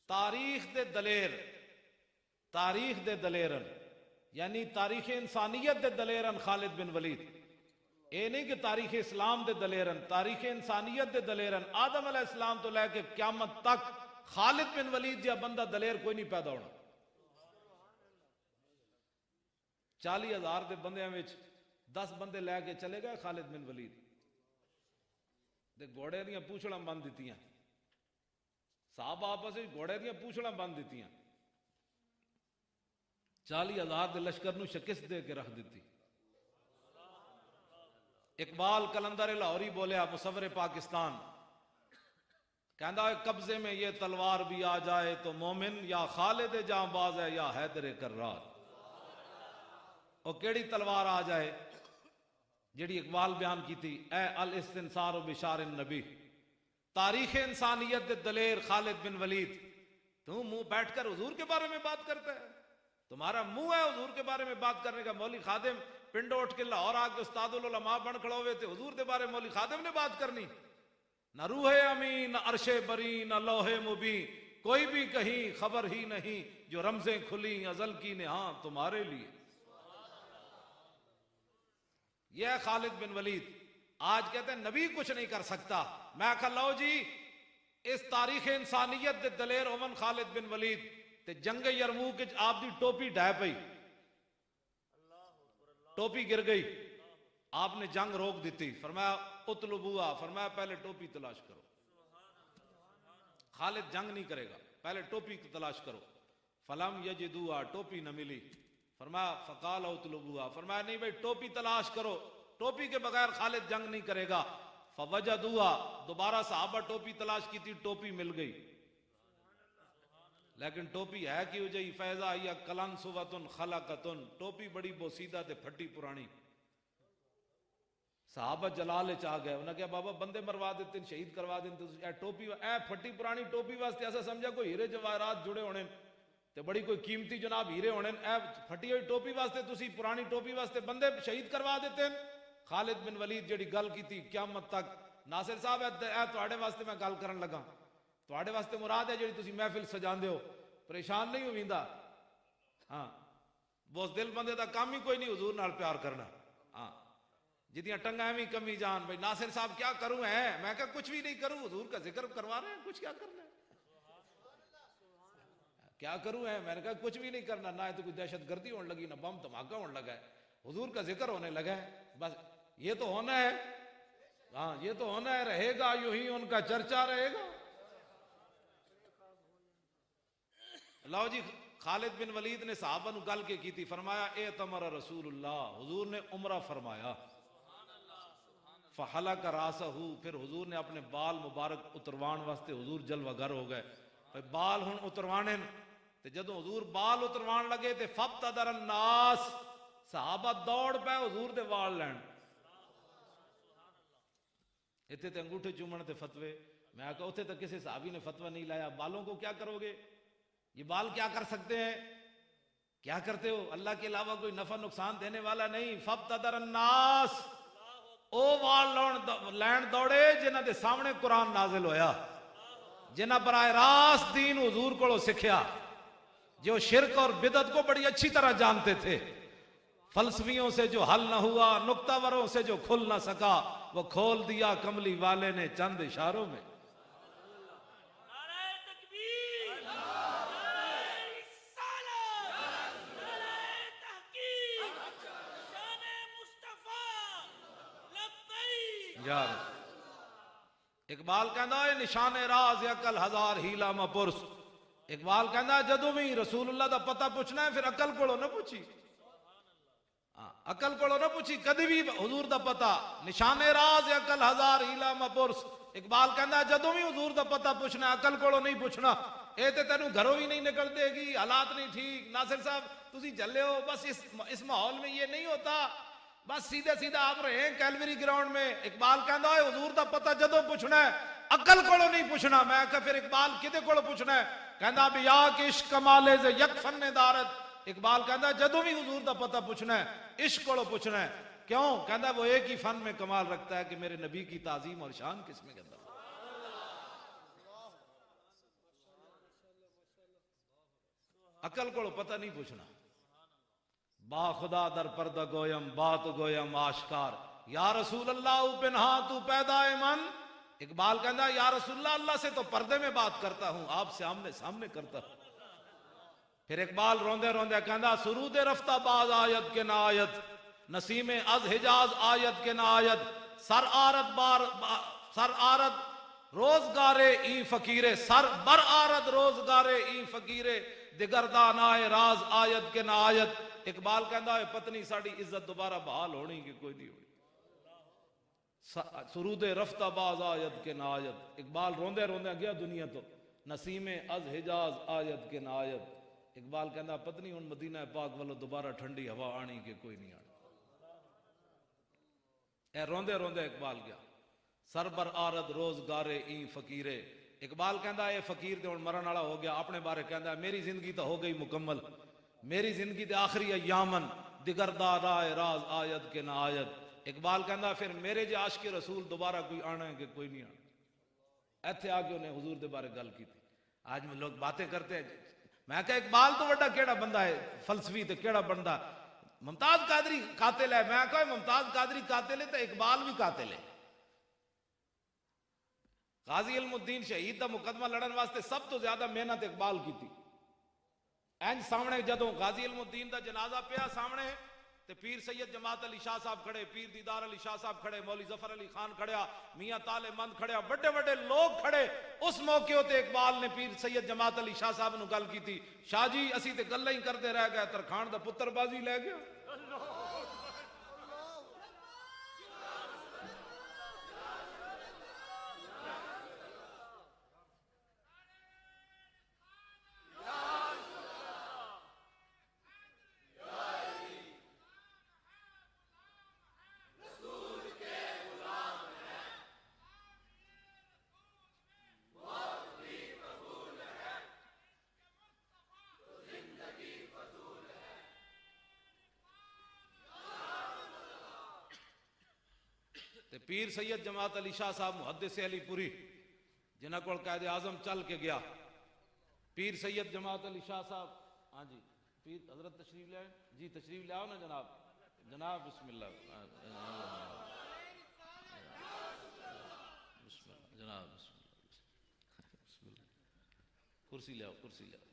تاریخ دے دلیر، تاریخ دے دلیرن یعنی تاریخ انسانیت دے دلیرن خالد بن ولید، اے نہیں کہ تاریخ اسلام دے دلیرن، تاریخ انسانیت دے دلیرن، آدم علیہ السلام تو لے کے قیامت تک خالد بن ولید جا بندہ دلیر کوئی نہیں پیدا ہونا۔ 40,000 دے بندیاں وچ 10 بندے لے کے چلے گئے خالد بن ولید تے گھوڑے دیاں پوچھڑاں بند دتیاں، صحابہ آپس وچ گھوڑے دیاں پوچھڑاں بند دتیاں، 40,000 دے لشکر نو شکست دے کے رکھ دیتی۔ اقبال کلندر لاہوری بولیا مصور پاکستان، کہندا ہے قبضے میں یہ تلوار بھی آ جائے تو مومن یا خالد جاں باز ہے یا حیدر کرار۔ اور کیڑی تلوار آ جائے جڑی اقبال بیان کی تھی، اے الاستنصار بشار النبی، تاریخ انسانیت دے دلیر خالد بن ولید، تم منہ بیٹھ کر حضور کے بارے میں بات کرتا ہے، تمہارا منہ ہے حضور کے بارے میں بات کرنے کا۔ مولوی خادم پنڈو اٹھ کے لاہور آ کے استاد العلماء بن کھڑو ہوئے تھے، حضور کے بارے میں مولوی خادم نے بات کرنی؟ نہ روح امین، نہ عرش بری، نہ لوح مبین، کوئی بھی کہیں خبر ہی نہیں، جو رمزیں کھلی ازل کی نہاں تمہارے لیے۔ یہ ہے خالد بن ولید۔ آج کہتے ہیں نبی کچھ نہیں کر سکتا، میں کہا لو جی اس تاریخ انسانیت دے دلیر اومن خالد بن ولید تے جنگ یرموک آپ دی ٹوپی ڈھہ پئی، ٹوپی گر گئی، آپ نے جنگ روک دیتی، فرمایا اطلبوها، فرمایا پہلے ٹوپی تلاش کرو۔ خالد جنگ نہیں کرے گا، پہلے ٹوپی تلاش کرو۔ فلم یجدوها، ٹوپی نہ ملی، فرمایا فقال اطلبوها، فرمایا نہیں بھئی ٹوپی تلاش کرو، ٹوپی کے بغیر خالد جنگ نہیں کرے گا۔ فوجدوها، دوبارہ صحابہ ٹوپی تلاش کی تھی، ٹوپی مل گئی، لیکن ٹوپی ہے کیوں جئی؟ فیضا یا کلن صوتن خلقتن، ٹوپی بڑی بوسیدہ تے پھٹی پرانی۔ صحابہ جلال چاہ گئے، انہوں نے کہا بابا بندے مروا دیتے ہیں، شہید کروا دیتے ہیں، اے ٹوپی اے پھٹی پرانی ٹوپی واسطے ایسا سمجھا کوئی ہیرے جواہرات جڑے ہونے تے بڑی کوئی قیمتی جناب ہیرے ہونے، اے پھٹی ہوئی ٹوپی واسطے تسی پرانی ٹوپی واسطے بندے شہید کروا دیتے ہیں۔ خالد بن ولید جڑی گل کی تھی قیامت تک، ناصر صاحب اے تواڈے واسطے میں گل کرن لگا، تواڈے واسطے مراد ہے جڑی تسی محفل سجاندے ہو، پریشان نہیں ہویندا، ہاں بوس دل بندے دا کام ہی کوئی نہیں حضور نال پیار کرنا، ہاں جدیاں ٹنگا ایویں کمی جان، بھائی ناصر صاحب کیا کروں ہے، میں کہا کچھ بھی نہیں کروں، حضور کا ذکر کروا رہے ہیں، کچھ کیا کرنا ہے، کیا کروں ہے، میں نے کہا کچھ بھی نہیں کرنا، نہ تو کوئی دہشت گردی ہونے لگی، نہ بم دھماکہ ہونے لگا ہے، حضور کا ذکر ہونے لگا ہے، بس یہ تو ہونا ہے، ہاں یہ تو ہونا ہے، رہے گا یوں ہی ان کا چرچا رہے گا۔ اللہ جی خالد بن ولید نے صحابہ نو گل کے کی تھی، فرمایا اعتمر رسول اللہ، حضور نے عمرہ فرمایا، فحلق راسہ، پھر حضور نے اپنے بال مبارک اتروان واسطے حضور جلوہ گر ہو گئے، بال ہن اتروانے تے جدوں حضور بال اتروان لگے تے فابتدر الناس، صحابہ دوڑ پے حضور دے وال لین، اتنے تے انگوٹھے چومن تے فتوے، میں کہا اتنے تک کسی صحابی نے فتوہ نہیں لایا، بالوں کو کیا کرو گے، یہ بال کیا کر سکتے ہیں، کیا کرتے ہو، اللہ کے علاوہ کوئی نفع نقصان دینے والا نہیں۔ فابتدر الناس، او وال لین دوڑے جنہ دے سامنے قرآن نازل ہویا، جنہ براہ راست دین حضور کو سکھیا، جو شرک اور بدعت کو بڑی اچھی طرح جانتے تھے، فلسفیوں سے جو حل نہ ہوا، نکتہ وروں سے جو کھل نہ سکا، وہ کھول دیا کملی والے نے چند اشاروں میں۔ اقبال کہندا ہے نشان راز یا کل ہزار ہیلا مپرس، اقبال کہندا جدوں بھی رسول اللہ دا پتہ پوچھنا ہے پھر عقل کولوں نہ پوچھی، عقل کولوں نہ پوچھی، کدی بھی حضور دا پتہ نشان راز عقل ہزار ہیلا مپرس۔ اقبال کہندا جدوں بھی حضور دا پتہ پوچھنا ہے عقل کولوں نہیں پوچھنا، اے تے تینوں گھروں ہی نہیں نکل دے گی، حالات نہیں ٹھیک، ناصر صاحب تسی جلے ہو، بس اس ماحول میں یہ نہیں ہوتا، بس سیدھے سیدھا آپ رہے ہیں کیلوری گراؤنڈ میں۔ اقبال کہندا ہے حضور دا پتہ جدوں پوچھنا ہے عقل کولوں نہیں پوچھنا۔ میں کہا پھر اقبال کدے کولوں پوچھنا ہے؟ کہندا بھی یا کہ عشق کمالے سے یک فن دارت۔ اقبال کہندا جدوں بھی حضور دا پتہ پوچھنا ہے عشق کولوں پوچھنا ہے، کیوں؟ کہندا وہ ایک ہی فن میں کمال رکھتا ہے کہ میرے نبی کی تعظیم اور شان کس میں کہتا ہے۔ عقل کو پتہ نہیں پوچھنا۔ با خدا در پردہ گویم بات گویم آشکار، یا رسول اللہ پنہا تو پیدا من۔ اقبال کہندا یا رسول اللہ، اللہ سے تو پردے میں بات کرتا ہوں، آپ سے آمنے سامنے کرتا ہوں۔ پھر اقبال روندے روندے کہندا سرود رفتہ باز آیت کے نا آیت، نسیم از حجاز آیت کے نا آیت، سر آرد روزگارے ای فقیرے، سر بر آرد روزگارے ای فقیرے، دگردان آئے راز آیت کے نا آیت۔ اقبال کہندا ہے پتنی ساڑی عزت دوبارہ بحال ہونی کہ کوئی نہیں ہوئی۔ سرود رفتہ باز آیت کے نا آیت۔ اقبال روندے روندے گیا دنیا تو، نسیم از حجاز آیت کے نا آیت۔ اقبال کہندا پتنی ان مدینہ پاک والو دوبارہ ٹھنڈی ہوا آنی کہ کوئی نہیں آنی۔ اے روندے روندے اقبال گیا، سر بر آرد روزگارے ای فقیرے۔ اقبال کہندا اے فقیر تے ہن مرن والا ہو گیا، اپنے بارے کہندا میری زندگی تو ہو گئی مکمل، میری زندگی دے آخری ایامن دگردار آئے راز آیت کے نا آیت۔ اقبال کہندا پھر میرے جے عاشق رسول دوبارہ کوئی آنا ہے کہ کوئی نہیں آنا۔ ایتھے آ کے انہیں حضور دے بارے گل کی تھی۔ آج میں لوگ باتیں کرتے ہیں، میں کہا اقبال تو بڑا کیڑا بندہ ہے فلسفی تے کیڑا بندہ، ممتاز قادری قاتل ہے۔ میں کہا ممتاز قادری قاتل ہے تو اقبال بھی قاتل ہے۔ غازی علم الدین شہید دا مقدمہ لڑن واسطے سب تو زیادہ محنت اقبال کی تھی۔ اینج سامنے جدوں غازی علم الدین دا جنازہ پیا سامنے تے پیر سید جماعت علی شاہ صاحب کھڑے، پیر دیدار علی شاہ صاحب کھڑے، مولوی ظفر علی خان کھڑیا، میاں طالع مند کھڑیا، بڑے بڑے لوگ کھڑے۔ اس موقع تے اقبال نے پیر سید جماعت علی شاہ صاحب نو گل کی تھی، شاہ جی اسی تے گلاں ہی کرتے رہ گئے، ترکھان دا پتر بازی لے گیا۔ پیر سید جماعت علی شاہ صاحب محدث علی پوری جنہ کو قائد اعظم چل کے گیا، پیر سید جماعت علی شاہ صاحب، ہاں جی پیر حضرت تشریف لے آئے جی، تشریف لے آؤ نا جناب، جناب بسم اللہ، بسم اللہ جناب، بسم اللہ، کرسی لے آؤ، کرسی لے آؤ۔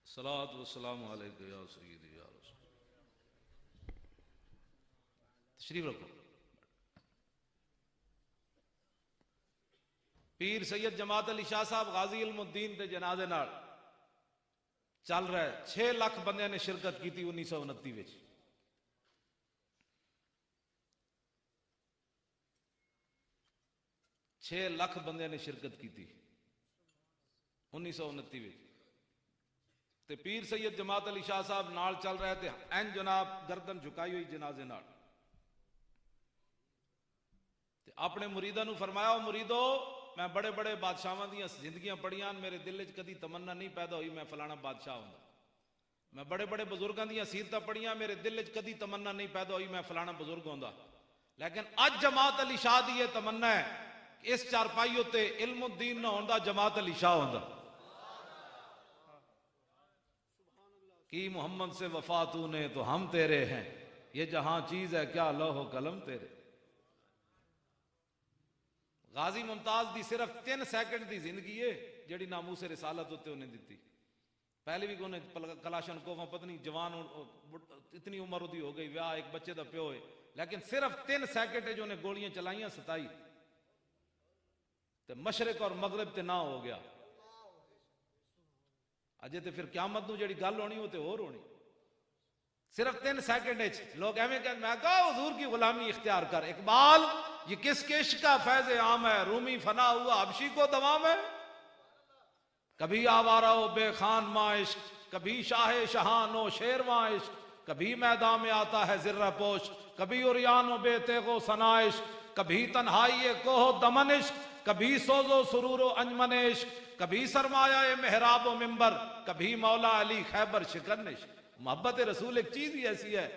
الصلاۃ والسلام علیک یا سیدی یا رسول۔ تشریف رکھو۔ پیر سید جماعت علی شاہ صاحب غازی علم الدین دے جنازے نال چل رہا ہے، 6 لاکھ بندے نے شرکت کی تھی 1929 وچ۔ 6 لاکھ بندے نے شرکت کی تھی 1929 وچ۔ تے پیر سید جماعت علی شاہ صاحب نال چل رہے تھے، این جناب گردن جھکائی ہوئی جنازے نال، تے اپنے مریداں نو فرمایا مریدو میں بڑے بڑے بادشاہاں دیاں زندگیاں پڑھیاں، میرے دل وچ کدی تمنا نہیں پیدا ہوئی میں فلانا بادشاہ ہوں۔ میں بڑے بڑے بزرگاں دیاں سیرتاں پڑھیاں، میرے دل وچ کدی تمنا نہیں پیدا ہوئی میں فلانا بزرگ ہوندا، لیکن اج جماعت علی شاہ دی یہ تمنا ہے کہ اس چارپائی تے علم الدین نہ ہوندا جماعت علی شاہ ہوندا۔ کی محمد سے وفا تو نے تو ہم تیرے ہیں، یہ جہاں چیز ہے کیا لوح و قلم تیرے۔ غازی ممتاز دی صرف 3 سیکنڈ دی زندگی ہے جڑی ناموس رسالت ہوتے انہیں دیتی۔ پہلے بھی انہیں کلاشن کوفاں پتہ نہیں جوان اتنی عمر دی ہو گئی، ویاہ ایک بچے دا پیو ہے، لیکن صرف 3 سیکنڈ جو نے گولیاں چلائیاں 27 تے مشرق اور مغرب تے نہ ہو گیا اجے تے پھر قیامت نو جڑی گل ہونی ہو تے اور ہونی صرف 3 سیکنڈ لوگ ایویں کہ میں کہا حضور کی غلامی اختیار کر اقبال یہ کس کے عشق کا فیض عام ہے رومی فنا ہوا حبشی کو دوام ہے کبھی آوارہ و بے خان ماں عشق کبھی شاہ شہان و شیرواں عشق کبھی میدان میں آتا ہے زرہ پوش کبھی عریان و بے تیغ و ثنا عشق کبھی تنہائی کوہ دمن عشق کبھی سوز و سرور و انجمن عشق کبھی سرمایہ محراب و منبر کبھی مولا علی خیبر شکن عشق محبت رسول ایک چیز ہی ایسی ہے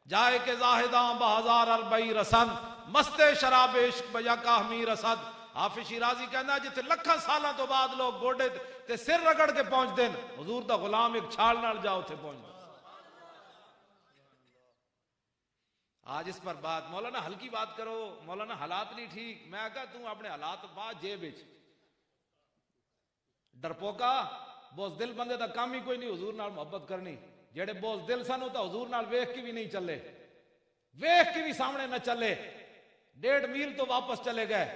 جائے کہ زاہداں بہزار اربعی رسند مست شراب عشق بجا کاہمی رسد حافظ شیرازی کہنا جتے لکھاں سالاں تو بعد لوگ گوڑے تے سر رگڑ کے پہنچ دیں حضور دا غلام ایک چھال نال جاؤ تھے پہنچ دیں آج اس پر بات مولانا ہلکی بات کرو مولانا حالات نہیں ٹھیک میں کہا تم اپنے حالات بات جیب وچ ڈرپوکا بوز دل بندے دا کام ہی کوئی نہیں حضور نال محبت کرنی جڑے بوز دل سن تو حضور نال ویکھ کے بھی نہیں چلے ویکھ کے بھی سامنے نہ چلے 1.5 میل تو واپس چلے گئے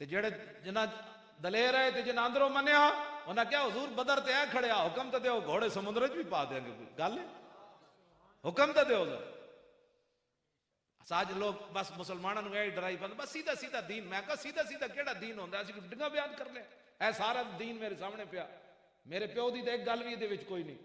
تے جڑے جنہ دلیر ہے تے جنہ اندروں منیا انہاں کیا حضور بدر تے اے کھڑیا حکم تے دیو گھوڑے سمندر وچ بھی پا دیں گے گل حکم تے دیو ساج لوگ بس مسلمانوں نوں اے ڈرائی پند بس سیدھا سیدھا دین میں کہا سیدھا سیدھا کیڑا دین ہوندا اسی ڈنگا بیان کر لے اے سارا دین میرے سامنے پیا میرے پیو دی تے ایک گل وی دے وچ کوئی نہیں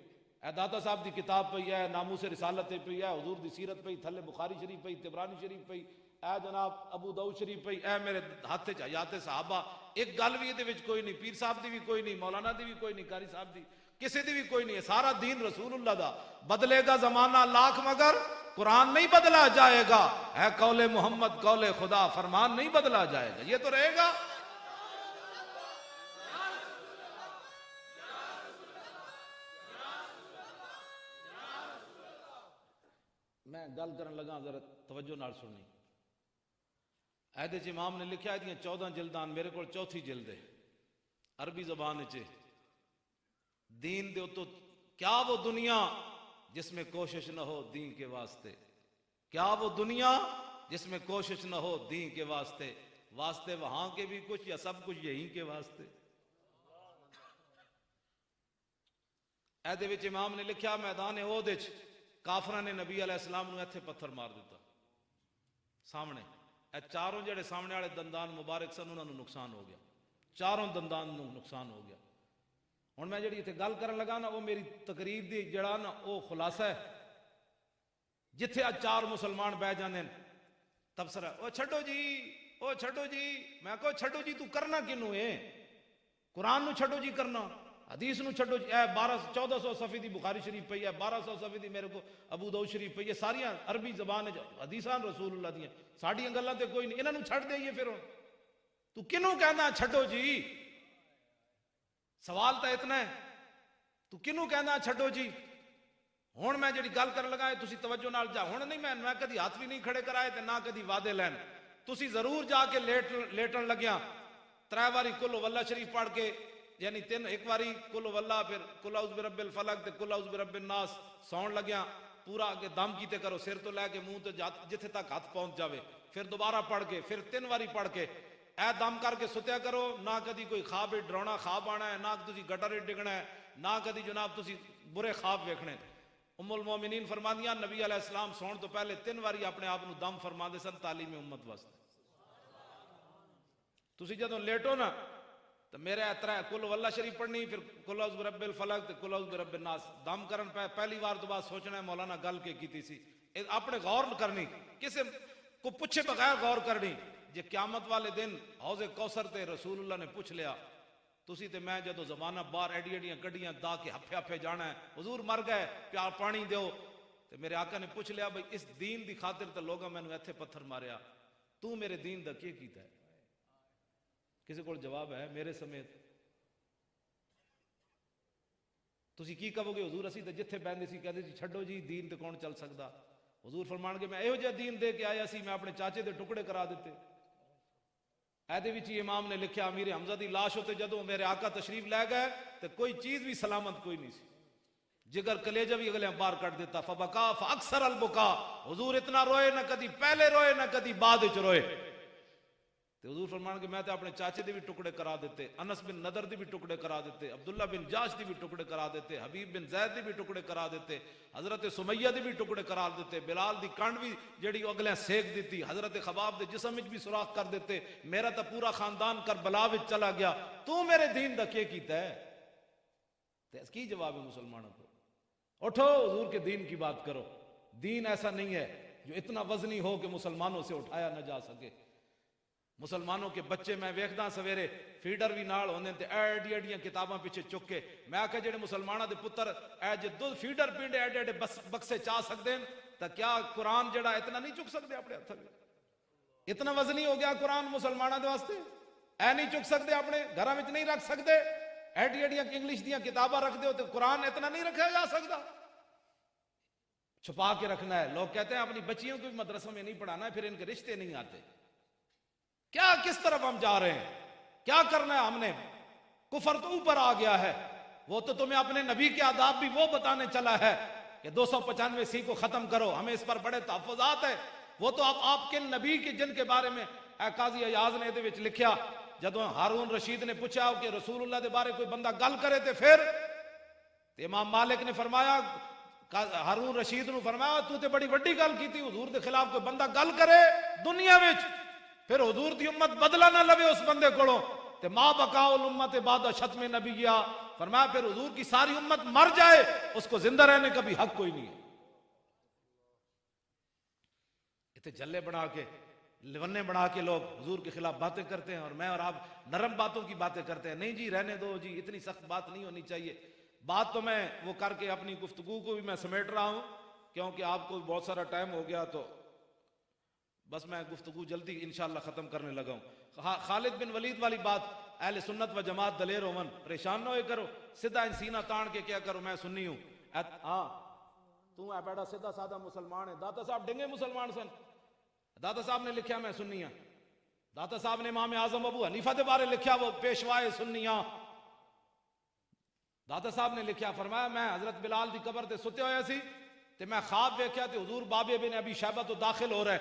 اے داتا صاحب دی کتاب پئی ہے ناموس رسالت پئی ہے حضور دی سیرت پئی تھلے بخاری شریف پئی طبرانی شریف پئی اے جناب ابو داؤد شریف پئی اے میرے ہاتھ وچ حیات صحابہ ایک گل وی دے وچ کوئی نہیں پیر صاحب دی بھی کوئی نہیں مولانا دی بھی کوئی نہیں قاری صاحب دی کسی دی بھی کوئی نہیں ہے سارا دین رسول اللہ دا بدلے گا زمانہ لاکھ مگر قرآن نہیں بدلا جائے گا اے قول محمد قول خدا فرمان نہیں بدلا جائے گا یہ تو رہے گا میں گل کرن لگا ذرا توجہ نال سننی ایدے چ امام نے لکھا ہے 14 جلدان میرے کو 4تھی جلد ہے عربی زبان چ دین دے تو کیا وہ دنیا جس میں کوشش نہ ہو دین کے واسطے کیا وہ دنیا جس میں کوشش نہ ہو دین کے واسطے واسطے وہاں کے بھی کچھ یا سب کچھ یہی کے واسطے ایدے وچ امام نے لکھا میدان احد وچ کافراں نے نبی علیہ السلام نو ایتھے پتھر مار دیتا سامنے اے چاروں جڑے سامنے والے دندان مبارک سن انہاں نو نقصان ہو گیا چاروں دندان نو نقصان ہو گیا ہن میں جڑی ایتھے گل کرن لگا نا وہ میری تقریر دی جڑا نا وہ خلاصہ ہے جتھے آج 4 مسلمان بہ جاندے تبصرہ او چھڈو جی میں کہو چھڈو جی تو کرنا کینوں ہے قرآن نو چھڈو جی کرنا حدیث نو چھڈو جی اے 1400 صفحے دی بخاری شریف پئی ہے 1200 صفحے دی میرے کو ابو داؤد شریف پئی ہے ساریاں عربی زبان حدیثاں رسول اللہ دیاں ساڈیاں گلاں تے کوئی نہیں انہاں نو چھڈ دئیے پھر تو کنوں کہنا چھڈو جی سوال تو اتنا ہے تو کنوں کہنا چھڈو جی ہن میں جڑی گل کرن لگا تسی توجہ نال جا ہن نہیں میں کدی ہاتھ بھی نہیں کھڑے کرائے تے نہ کدی وعدے لین تسی ضرور جا کے لیٹن لگیا 3 واری کل واللہ شریف پڑھ کے یعنی 3 ایک واری کل واللہ پھر کل اعوذ برب الفلق تے کل اعوذ برب الناس سون لگیا پورا اگے دم کیتے کرو سر تو لے کے منہ تے جتھے تک ہاتھ پہنچ جاوے پھر دوبارہ پڑھ کے پھر 3 واری پڑھ کے اے دم کر کے ستیا کرو نہ کدی کوئی خواب ڈرونا خواب آنا ہے نہ تسی گٹر ڈگنا ہے نہ کدی جناب تسی برے خواب ویکھنے ام المومنین فرماندیاں نبی علیہ السلام سون تو پہلے 3 واری اپنے آپ نو دم فرماندے سن تعلیم امت واسطے تسی جدوں لیٹو نا تو میرے اترا کل واللہ شریف پڑھنی پھر کل اعوذ برب الفلق تے کل اعوذ برب الناس دم کرن پہلی بار تو بعد سوچنا ہے مولانا گل کے کیتی سی اپنے غور کرنی کسے کو پوچھے بغیر غور کرنی جے قیامت والے دن حوض کوثر تے رسول اللہ نے پوچھ لیا تسی تے میں جدو زمانہ باہر ایڈی ایڈیاں گڈیاں دا کے ہفے ہفے جانا ہے حضور مر گئے پیار پانی دیو تے میرے آقا نے پوچھ لیا بھئی اس دین دی خاطر تے لوگاں میں نے ایتھے پتھر ماریا تو میرے دین دا کی کیتا ہے کسی کو جواب ہے میرے سمیت تسی کی کہو گے حضور اسی تے جتھے بیندے سی کہندے سی چھڈو جی دین تے کون چل سکدا حضور فرمان گے میں ایہو جہا دین دے کے آیا سی میں اپنے چاچے دے ٹکڑے کرا دیتے ایدے وچ امام نے لکھیا امیر حمزہ دی لاش ہوتے جدوں میرے آقا تشریف لے گئے تے کوئی چیز بھی سلامت کوئی نہیں سی جگر کلیجہ بھی اگلے باہر کٹ دیتا. فبکا فاکثر البکا, حضور اتنا روئے نہ کدی پہلے روئے نہ کدی بعد وچ روئے. تے حضور فرمان کہ میں تے اپنے چاچے دے بھی ٹکڑے کرا دیتے, انس بن نضر دے بھی ٹکڑے کرا دیتے, عبداللہ بن جاش دے بھی ٹکڑے کرا دیتے, حبیب بن زید دے بھی ٹکڑے کرا دیتے, حضرت سمیہ دے بھی ٹکڑے کرا دیتے, بلال دی کنڈ بھی جڑی اگلے سیک دیتی, حضرت خباب دے جسم وچ بھی سوراخ کر دیتے. میرا تے پورا خاندان کربلا وچ چلا گیا, تو میرے دین دا کیا کیتا ہے؟ تے اس کی جواب ہے مسلمانوں کو؟ اٹھو حضور کے دین کی بات کرو. دین ایسا نہیں ہے جو اتنا وزنی ہو کہ مسلمانوں سے اٹھایا نہ جا سکے. مسلمانوں کے بچے میں ویکھدا سویرے فیڈر بھی نال ہوندے تے ایڈی ایڈیاں کتاباں پیچھے چک کے, میں آکھیا جڑے مسلماناں دے پتر اے جے دودھ فیڈر پینڈے ایڈے ایڈے بکسے چاہ سکدے تے کیا قرآن جڑا اتنا نہیں چک سکدے اپنے ہتھ وچ؟ اتنا وزنی ہو گیا قرآن مسلماناں دے واسطے؟ اے نہیں چک سکدے اپنے گھراں وچ نہیں رکھ سکدے؟ ایڈی ایڈیاں انگلش دیاں کتاباں رکھ دیو تے قرآن اتنا نہیں رکھا جا سکدا؟ چھپا کے رکھنا ہے. لوگ کہتے ہیں اپنی بچیوں کو بھی مدرسوں میں نہیں پڑھانا ہے, پھر ان کے رشتے نہیں آتے. کیا کس طرف ہم جا رہے ہیں؟ کیا کرنا ہے ہم نے؟ کفر تو اوپر آ گیا ہے. وہ تو تمہیں اپنے نبی کے آداب بھی وہ بتانے چلا ہے کہ 295 کو ختم کرو, ہمیں اس پر بڑے تحفظات ہیں. وہ تو آپ کے نبی کے جن کے بارے میں قاضی ایاز نے دے وچ لکھیا, جدوں ہارون رشید نے پوچھا کہ رسول اللہ دے بارے کوئی بندہ گل کرے تے پھر, تے امام مالک نے فرمایا, ہارون رشید نے فرمایا تو تے بڑی وڈی گل کیتی, حضور دے خلاف کوئی بندہ گل کرے دنیا وچ پھر حضور دی امت بدلہ نہ لوے اس بندے کولوں, تے ما بقاء الامت بعد شتم نبیہ, فرمایا پھر حضور کی ساری امت مر جائے اس کو زندہ رہنے کا بھی حق کوئی نہیں ہے. اتنے جلے بنا کے لونے بنا کے لوگ حضور کے خلاف باتیں کرتے ہیں, اور میں اور آپ نرم باتوں کی باتیں کرتے ہیں. نہیں جی رہنے دو جی, اتنی سخت بات نہیں ہونی چاہیے. بات تو میں وہ کر کے اپنی گفتگو کو بھی میں سمیٹ رہا ہوں, کیونکہ آپ کو بہت سارا ٹائم ہو گیا, تو بس میں گفتگو جلدی انشاءاللہ ختم کرنے لگا ہوں. خالد بن ولید والی بات, اہل سنت و جماعت دلیر ہومن, پریشان نہ ہوئے کرو, سیدھا سینہ تان کے کیا کرو میں سنی ہوں. ہاں تو ہے بیٹا سیدھا سادہ مسلمان ہے. داتا صاحب ڈنگے مسلمان سن, داتا صاحب نے لکھیا میں سنی ہوں. داتا صاحب نے امام اعظم ابو حنیفہ دے بارے لکھیا وہ پیشوائے سنیاں. داتا صاحب نے لکھیا, فرمایا میں حضرت بلال دی قبر تے ستے ہویا سی تے میں خواب ویکھیا تے حضور بابے بن ابی شیبہ تو داخل ہو رہے,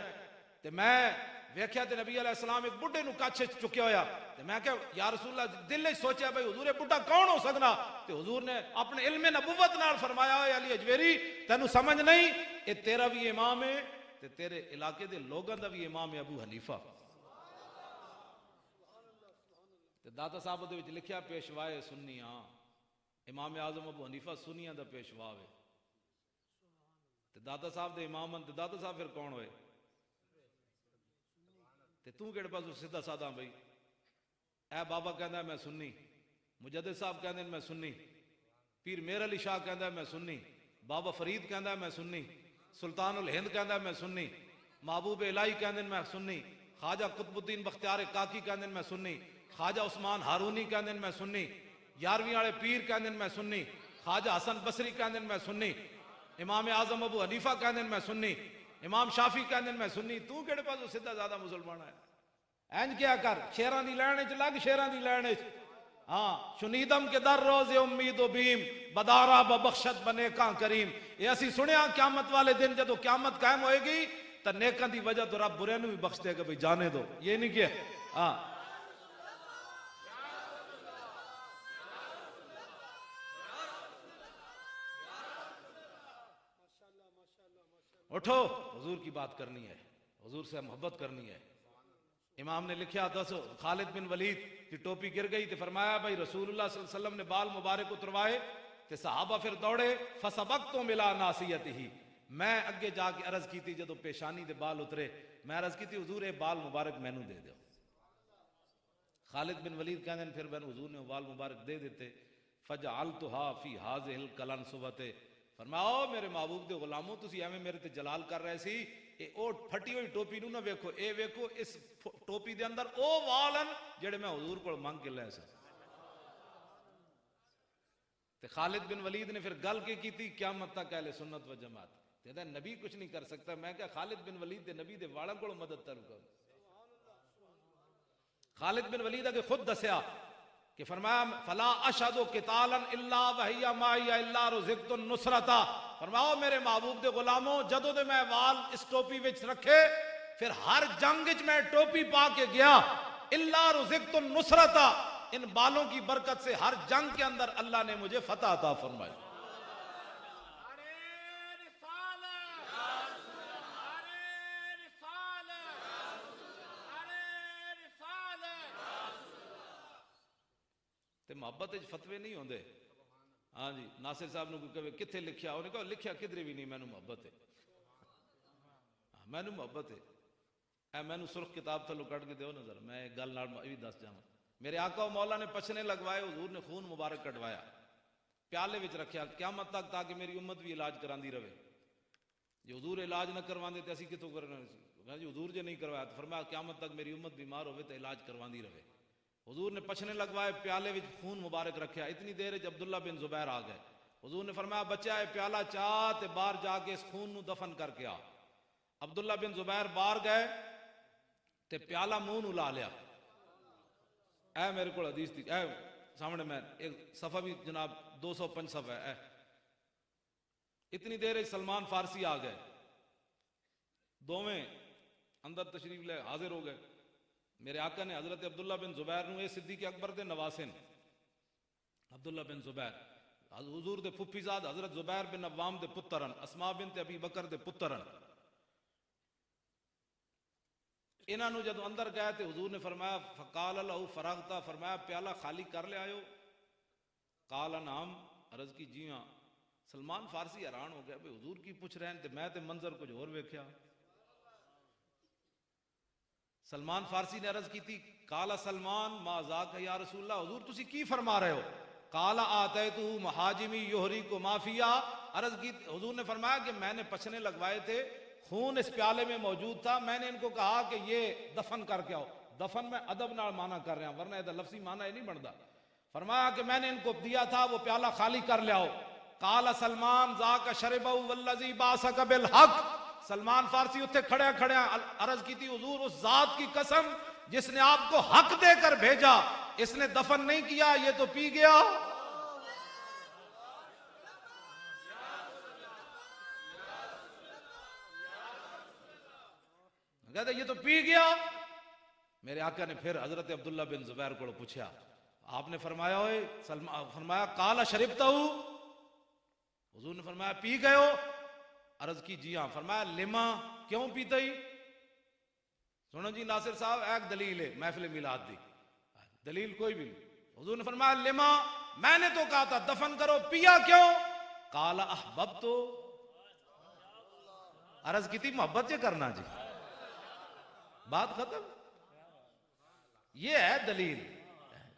تے میں ویکھیا تے نبی علیہ السلام ایک بڈھے نو کچھ چکیا ہویا, تے میں کہ یا رسول اللہ, دل وچ سوچیا بھائی حضور بڈھا کون ہو سکنا, تے حضور نے اپنے علم نبوت نال فرمایا, اے علی اجویری تینوں سمجھ نہیں, اے تیرا بھی امام ہے تے تیرے علاقے دے لوگاں دا بھی امام ہے ابو حنیفہ. تے داتا صاحب دے وچ لکھیا پیشوائے سنیاں, امام اعظم ابو حنیفہ سنیاں دا پیشوا ہے. تے داتا صاحب دے امام تے داتا صاحب پھر کون ہوئے؟ تے تو کیڑے پاسوں سیدھا سادہ بھائی؟ اے بابا کہندا ہے میں سنی, مجدد صاحب کہندے میں سنی, پیر میر علی شاہ کہندا ہے میں سنی, بابا فرید کہندا ہے میں سنی, سلطان الہند کہندا ہے میں سنی, محبوب الہی کہندے میں سنی, خواجہ قطب الدین بختیار کاکی کہندے میں سنی, خواجہ عثمان ہارونی کہندے میں سنی, یارویں والے پیر کہندے میں سنی, خواجہ حسن بصری کہندے میں سنی, امام اعظم ابو حنیفہ کہندے میں سنی, امام شافی کہندے میں سنی. تو کیڑے پاسوں سیدھا زیادہ مسلمان ہے؟ اینج کیا کر, شیراں دی لین وچ لگ, شیراں دی لین وچ. ہاں شنیدم کے در روز امید و بیم, بدارا ببخشت بنے کان کریم. یہ اسی سنیا قیامت والے دن جدو قیامت قائم ہوئے گی تو نیکاں دی وجہ تو رب برے نو بھی بخش دے گا, بھئی جانے دو. یہ نہیں کہ ہاں اٹھو, حضور کی بات کرنی ہے, حضور سے محبت کرنی ہے. امام نے لکھیا دس خالد بن ولید کی ٹوپی گر گئی تو فرمایا بھائی رسول اللہ صلی اللہ علیہ وسلم نے بال مبارک اتروائے تے صحابہ پھر دوڑے, فسبقت ملا ناسیتہ, میں اگے جا کے عرض کی تھی جدو پیشانی دے بال اترے, میں عرض کی تھی حضور اے بال مبارک مینوں دے دو. خالد بن ولید کہنے پھر میں حضور نے بال مبارک دے دیتے. فجعلتها فی هذه القلنسوۃ, فرماؤ میرے محبوب دے غلاموں تسی ایویں میرے تے جلال کر رہے سی, اے او پھٹی ہوئی ٹوپی نو نہ ویکھو, اے ویکھو اس ٹوپی دے اندر او والن جڑے میں حضور کو مانگ کے لے سا. تے خالد بن ولید نے پھر گل کے کی تھی قیامت تک اہل سنت و جماعت, کہتا نبی کچھ نہیں کر سکتا. میں کہا خالد بن ولید دے نبی دے والاں کو مدد کرو. خالد بن ولید اگے خود دسیا کہ فرمایا فلا اشہد قتالا الا وہی معی الا رزقت النصرۃ، فرماؤ میرے محبوب دے غلاموں جدوں دے میں وال اس ٹوپی وچ رکھے پھر ہر جنگ وچ میں ٹوپی پا کے گیا، الا رزقت النصرۃ، ان بالوں کی برکت سے ہر جنگ کے اندر اللہ نے مجھے فتح عطا فرمائی۔ تے محبت وچ فتوے نہیں ہوندے۔ ہاں جی، ناصر صاحب نو کوئی کہے کتھے لکھیا، انہیں کہا لکھیا کدھر بھی نہیں، مینوں محبت ہے، مینوں محبت ہے۔ اے مینوں سرخ کتاب تھلو کٹ کے دیو نظر، میں ایک گل نال بھی دس جاواں۔ میرے آقا و مولا نے پچھنے لگوائے، حضور نے خون مبارک کٹوایا، پیالے وچ رکھیا قیامت تک تاکہ میری امت بھی علاج کراندی رہے۔ جو حضور علاج نہ کرواندے تے اسی کتوں کرنا سی؟ جی حضور جے نہیں کروایا تو فرمایا قیامت تک میری امت بیمار ہوئے تو علاج کرواندی رہے۔ حضور نے پچھنے لگوائے، پیالے وچ خون مبارک رکھیا، اتنی دیر وچ عبداللہ بن زبیر آ گئے۔ حضور نے فرمایا بچہ اے پیالہ چاہ تے باہر جا کے اس خون نو دفن کر کے آ۔ عبداللہ بن زبیر باہر گئے تے پیالہ منہ نو لا لیا۔ اے میرے کو حدیث تھی، اے سامنے میں ایک صفحہ بھی جناب 205 صفحہ ہے۔ اتنی دیر وچ سلمان فارسی آ گئے، دوویں اندر تشریف لے حاضر ہو گئے۔ میرے آقا نے حضرت عبداللہ بن زبیر نو، اے صدیق اکبر دے نواسن عبداللہ بن زبیر، حضور دے پھپھی زاد حضرت زبیر بن عوام دے پترن، اسماء بنت ابی بکر دے پترن، انہاں نو جدو اندر گئے تے حضور نے فرمایا فقال لہو فرغتا، فرمایا پیالہ خالی کر لے آئے ہو؟ قال نعم، عرض کی جی ہاں۔ سلمان فارسی حیران ہو گیا، بھئی حضور کی پوچھ رہے ہیں تے میں تے منظر کچھ اور ویکھیا۔ سلمان فارسی نے عرض کی تھی قال سلمان ما ذاک یا رسول اللہ، حضور تسی کی فرما رہے ہو؟ قال آتیتو محاجمی یحریک ما فیہا، عرض کی حضور نے فرمایا کہ میں نے پچھنے لگوائے تھے، خون اس پیالے میں موجود تھا، میں نے ان کو کہا کہ یہ دفن کر کے آؤ۔ دفن میں ادب نال معنی کر رہے ہیں، ورنہ یہ لفظی معنی یہ نہیں بنتا۔ فرمایا کہ میں نے ان کو دیا تھا، وہ پیالہ خالی کر لے آؤ۔ قال سلمان ذاک شربہ والذی بعثک بالحق، سلمان فارسی اتھے کھڑے کھڑے عرض کی تھی حضور اس ذات کی قسم جس نے آپ کو حق دے کر بھیجا، اس نے دفن نہیں کیا، یہ تو پی گیا۔ کہتے یہ تو پی گیا۔ میرے آقا نے پھر حضرت عبداللہ بن زبیر کو پوچھا، آپ نے فرمایا ہوئے فرمایا قال شربتہ، حضور نے فرمایا پی گئے ہو؟ عرض کی جی ہاں۔ فرمایا لما، کیوں پیتا ہی؟ سنو جی ناصر صاحب، ایک دلیل ہے محفل میلاد دی، دلیل کوئی بھی نہیں۔ حضور نے فرمایا لما، میں نے تو کہا تھا دفن کرو، پیا کیوں؟ قال احببت، عرض کی تھی محبت سے کرنا جی، بات ختم۔ یہ ہے دلیل،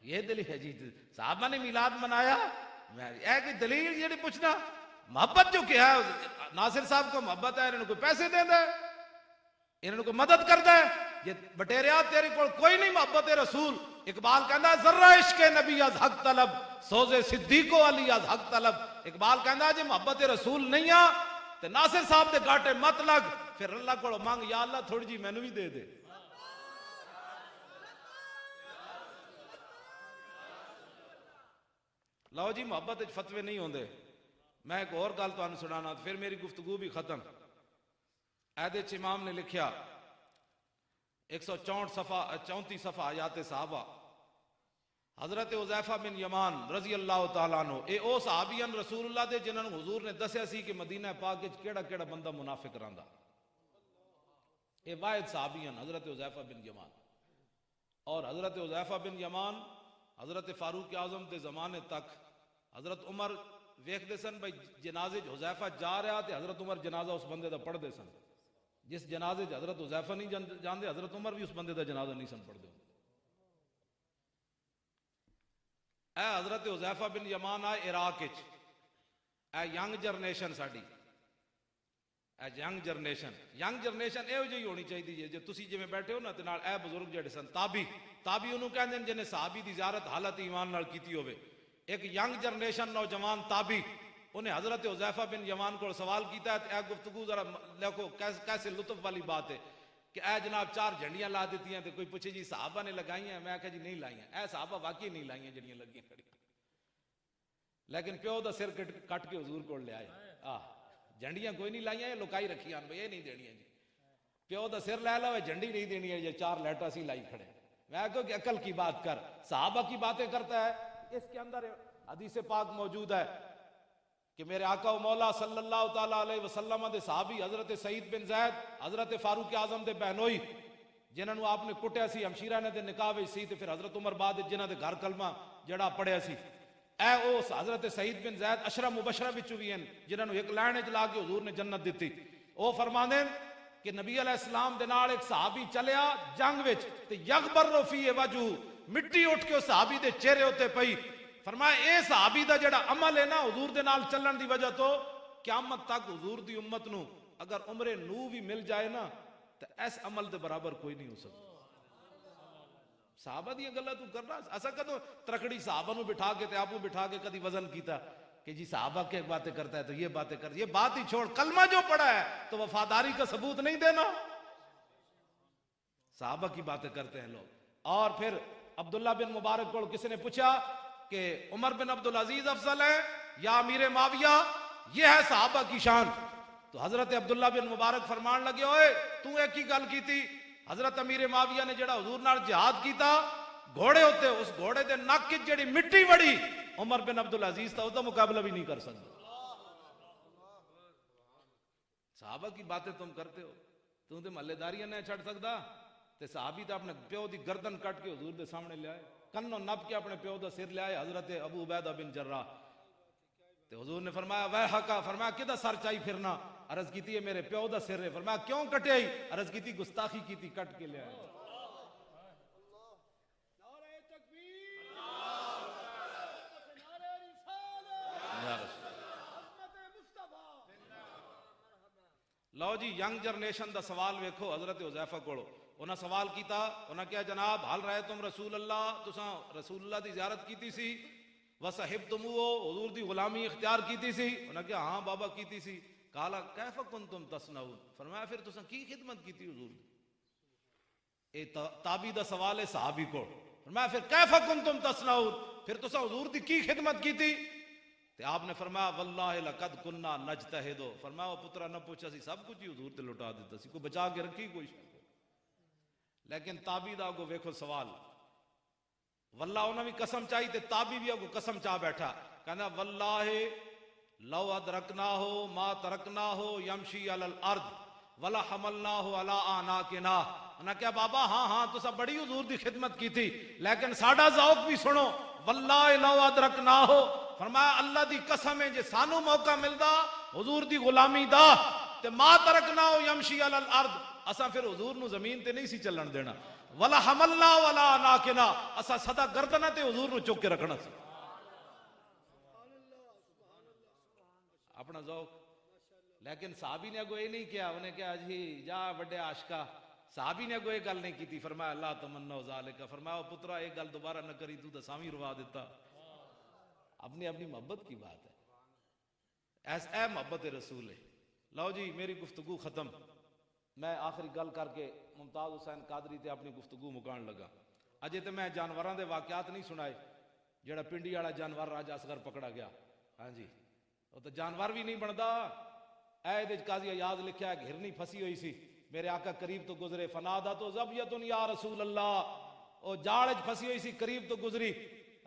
یہ دلیل ہے جی، صحابہ نے میلاد منایا، ایک دلیل یہ نہیں پوچھنا محبت جو کیا ہے۔ ناصر صاحب کو محبت ہے، انہوں کو پیسے دے دے، انہوں کو مدد کر دے، یہ بٹیریا تیرے کو کوئی نہیں محبت رسول۔ اقبال کہندا ذرہ عشق نبی از حق طلب، سوز صدیق و علی از حق طلب۔ اقبال کہندا جی محبت رسول نہیں آ تے ناصر صاحب دے گاٹے مت لگ، پھر اللہ کو مانگ یا اللہ تھوڑی جی مینوں بھی دے دے۔ لو جی محبت فتوے نہیں ہوندے۔ میں ایک اور گل تانوں سنانا پھر میری گفتگو بھی ختم۔ ایدے امام نے لکھیا 164 صفحہ 34 صفحہ آیات صحابہ، حضرت حذیفہ بن یمان رضی اللہ تعالیٰ عنہ، اے او صحابیان رسول اللہ دے جنہاں نوں حضور نے دسیا سی کہ مدینہ پاک وچ کیڑا کیڑا بندہ منافق رہندا، اے واحد صحابیان حضرت حذیفہ بن یمان۔ اور حضرت حذیفہ بن یمان حضرت فاروق اعظم دے زمانے تک حضرت عمر ویکھ دے سن بھائی جنازے حذیفہ جا رہا تے حضرت عمر جنازہ اس بندے دا پڑھ دے سن، جس جنازے حضرت حذیفہ نہیں جاندے حضرت عمر بھی اس بندے دا جنازہ نہیں سن پڑھ دے۔ اے حضرت حذیفہ بن یمان آئے عراق وچ، اے ینگ جنریشن ساڈی، اے ینگ جنریشن اے جی ہونی چاہیے جی تسی جویں بیٹھے ہو نا تے نال اے بزرگ جڑے سن تابی انہوں کہندے نے جنہیں صحابی دی زیارت حالت ایمان نال کیتی ہوئے۔ ایک ینگ جنریشن نوجوان تابی انہیں حضرت حذیفہ بن یمان کو سوال کیتا ہے، اے گفتگو ذرا دیکھو کیسے لطف والی بات ہے۔ کہ اے جناب 4 جھنڈیاں لا دیتی ہیں، تو کوئی پوچھے جی صحابہ نے لگائی ہیں، میں کہا جی نہیں لائی ہیں، اے صحابہ واقعی نہیں لائی ہیں جڑیاں لگی ہیں کھڑی، لیکن پیو دا سر کٹ کے حضور کو لے آئے، جھنڈیاں کوئی نہیں لائیاں، یہ لکائی رکھی ہیں، یہ نہیں دینی جی، پیو دا سر لے لو، جھنڈی نہیں دینی ہے، یہ 4 لیٹر سی لائی کھڑے۔ میں کہوں کہ عقل کی بات کر، صحابہ کی باتیں کرتا ہے، اس کے اندر حدیث پاک موجود ہے کہ میرے آقا و مولا صلی اللہ تعالیٰ علیہ وسلم دے صحابی حضرت سعید بن زید، حضرت فاروق اعظم دے بہنوئی جنہاں نو آپ نے کٹیا سی، ہمشیرہ نے دے نکاح وچ سی، تے پھر حضرت عمر بعد جنہاں دے گھر کلمہ جڑا پڑھیا سی، اے اس حضرت سعید بن زید عشرہ مبشرہ وچوں بھی ہیں جنہاں نو ایک لائن وچ لا کے حضور نے جنت دتی۔ او فرماندے کہ نبی علیہ السلام دے نال ایک صحابی چلیا جنگ وچ، تے یغبر فی وجہ، مٹی اٹھ کے اس صحابی دے چہرے ہوتے پئی، فرمایا اے صحابی دا جڑا عمل ہے نا حضور دے نال چلن دی وجہ تو قیامت تک حضور دی امت نو اگر عمر نو بھی مل جائے نا تو اس عمل دے برابر کوئی نہیں ہو سکتا۔ صحابہ دی گلاں تو کرنا، اسا کدو ترکڑی صحابہ نو بٹھا کے تے آپ بٹھا کے کدی وزن کیتا کہ جی صحابہ کے باتیں کرتا ہے تو یہ باتیں کر، یہ بات ہی چھوڑ، کلمہ جو پڑھا ہے تو وفاداری کا ثبوت نہیں دینا، صحابہ کی باتیں کرتے ہیں لوگ۔ اور پھر عبداللہ بن مبارک کو کسی نے پوچھا کہ عمر بن عبدالعزیز افضل ہے یا امیر معاویہ، یہ ہے صحابہ کی شان، تو حضرت عبداللہ بن مبارک فرمان لگے ہوئے تو ایک ہی گل کی تھی، حضرت امیر معاویہ نے جڑا حضور نال جہاد کیتا، گھوڑے ہوتے اس گھوڑے دے نک کی جڑی مٹی وڑی، عمر بن عبدالعزیز تھا اس کا مقابلہ بھی نہیں کر سکتا۔ صحابہ کی باتیں تم کرتے ہو، تم تے محلے داریاں نہیں چھڑ سکتا، تے صحابی تے اپنے پیو دی گردن کٹ کے حضور دے سامنے لے آئے، کنوں نپ کے اپنے پیو دا سر لے آئے، حضرت ابو عبیدہ بن جراح، تے حضور نے فرمایا ویحکا، فرمایا کدھا سر چائی پھرنا، عرض کیتی ہے میرے پیو دا سر ہے، فرمایا کیوں کٹے آئی، عرض کیتی گستاخی کیتی کٹ کے لے آئے۔ لو جی ینگ جنریشن دا سوال ویکھو حضرت حذیفہ کولو، انہاں سوال کیتا، انہاں کیا جناب حال رہے تم رسول اللہ، تساں رسول اللہ دی زیارت کیتی سی، وصحبتموہ، حضور دی غلامی اختیار کیتی سی، انہاں کیا ہاں بابا کیتی سی، کالا کیف کنتم تصنعون، فرمایا پھر تساں کی خدمت کیتی حضور دی، اے تابی دا سوال ہے صحابی کو، فرمایا پھر کیف کنتم تصنعون، پھر تساں حضور دی کی خدمت کیتی، تے آپ نے فرمایا واللہ لقد کننا نجتہدو، فرمایا وہ پترہ نہ پوچھا سی سب کچھ ہی حضور تے لٹا دیتا سی، کوئی بچا کے رکھی کوئی شاید، لیکن تابی دا کو ویکھو سوال، واللہ انہوں نے قسم چاہی تے تابی بھی کو قسم چاہ بیٹھا، کہنا واللہ لو ادرکنا ہو ما ترکنا ہو یمشی علی الارض ولا حملنا ہو علی آناکنا، انہاں کیا بابا ہاں ہاں تو سب بڑی حضور دی خدمت کی تھی، لیکن ساڑھا ذوق بھی سنو، واللہ لو ادرکنا ہو، فرمایا اللہ دی قسم ہے جے سانو موقع ملدا حضور دی غلامی دا تے ما ترکنا ہو یمشی علی الارض، اساں پھر حضور نو زمین تے نہیں سی چلن دینا، ولا حملنا ولا ناکنا، اساں صدا گردنا تے حضور نو چک کے رکھنا سی، اپنا ذوق۔ لیکن صحابی نے اگو یہ نہیں کیا، انہیں کہا جی جا وڈے عاشقہ، صحابی نے اگو یہ گل نہیں کی تھی، فرمایا اللہ تمنا ذالک، فرمایا او پترا یہ گل دوبارہ نہ کری تو سامی روا دیتا، اپنی اپنی محبت کی بات ہے، ایس اے محبت رسول ہے۔ لو جی میری گفتگو ختم، میں آخری گل کر کے ممتاز حسین قادری تے اپنی گفتگو مکان لگا، اجے تے میں جانوراں دے واقعات نہیں سنائے، جڑا پنڈی والا جانور راجہ اصغر پکڑا گیا، ہاں جی وہ تو جانور بھی نہیں بنتا، اے دے قاضی ایاز لکھیا ہے گھرنی پھسی ہوئی سی، میرے آقا قریب تو گزرے، فنادا تو زبیتن یا رسول اللہ، او جاڑ پھسی ہوئی سی قریب تو گزری،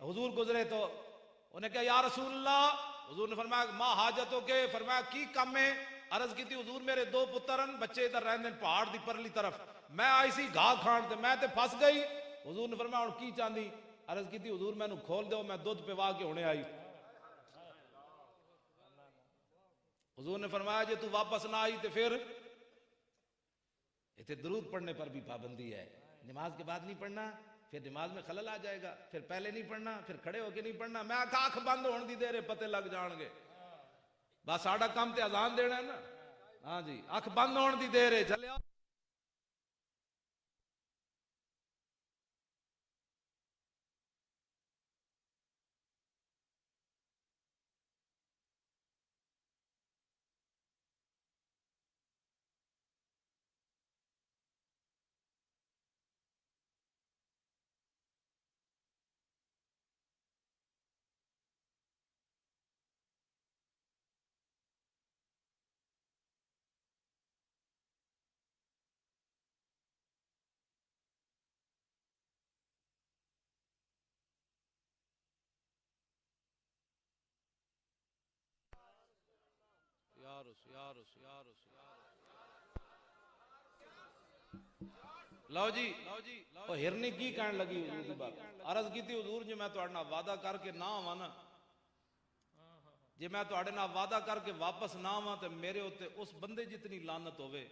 حضور گزرے تو انہیں کہا یا رسول اللہ، حضور نے فرمایا ما حاجتوں کے، فرمایا کی کم ہے، عرض کی تھی حضور میرے 2 پترن بچے ادھر رہنے پہاڑ دی پرلی طرف، میں آئی سی گھا کھان تے میں تے پھس گئی، حضور نے فرمایا اور کی چاندی، عرض کی تھی حضور میں نو کھول دو میں دودھ پیوا کے ہونے آئی، حضور نے فرمایا جے تو واپس نہ آئی تے پھر اتنے درود پڑھنے پر بھی پابندی ہے، نماز کے بعد نہیں پڑھنا، پھر نماز میں خلل آ جائے گا، پھر پہلے نہیں پڑھنا، پھر کھڑے ہو کے نہیں پڑھنا، میں آنکھ بند ہون دی دیر پتے لگ جان گے، بس ساڑھا کام تے اذان دینا ہے نا، ہاں جی آنکھ بند ہون دی دیر ہے چلے رسول یا رسول یا رسول لو جی وہ ہرنی کی کہن لگی حضور دی بات عرض کی تھی حضور جو میں تہاڈے نال وعدہ کر کے نہ آواں نا جے میں تہاڈے نال وعدہ کر کے واپس نہ آواں تے میرے اوتے اس بندے جتنی لعنت ہوے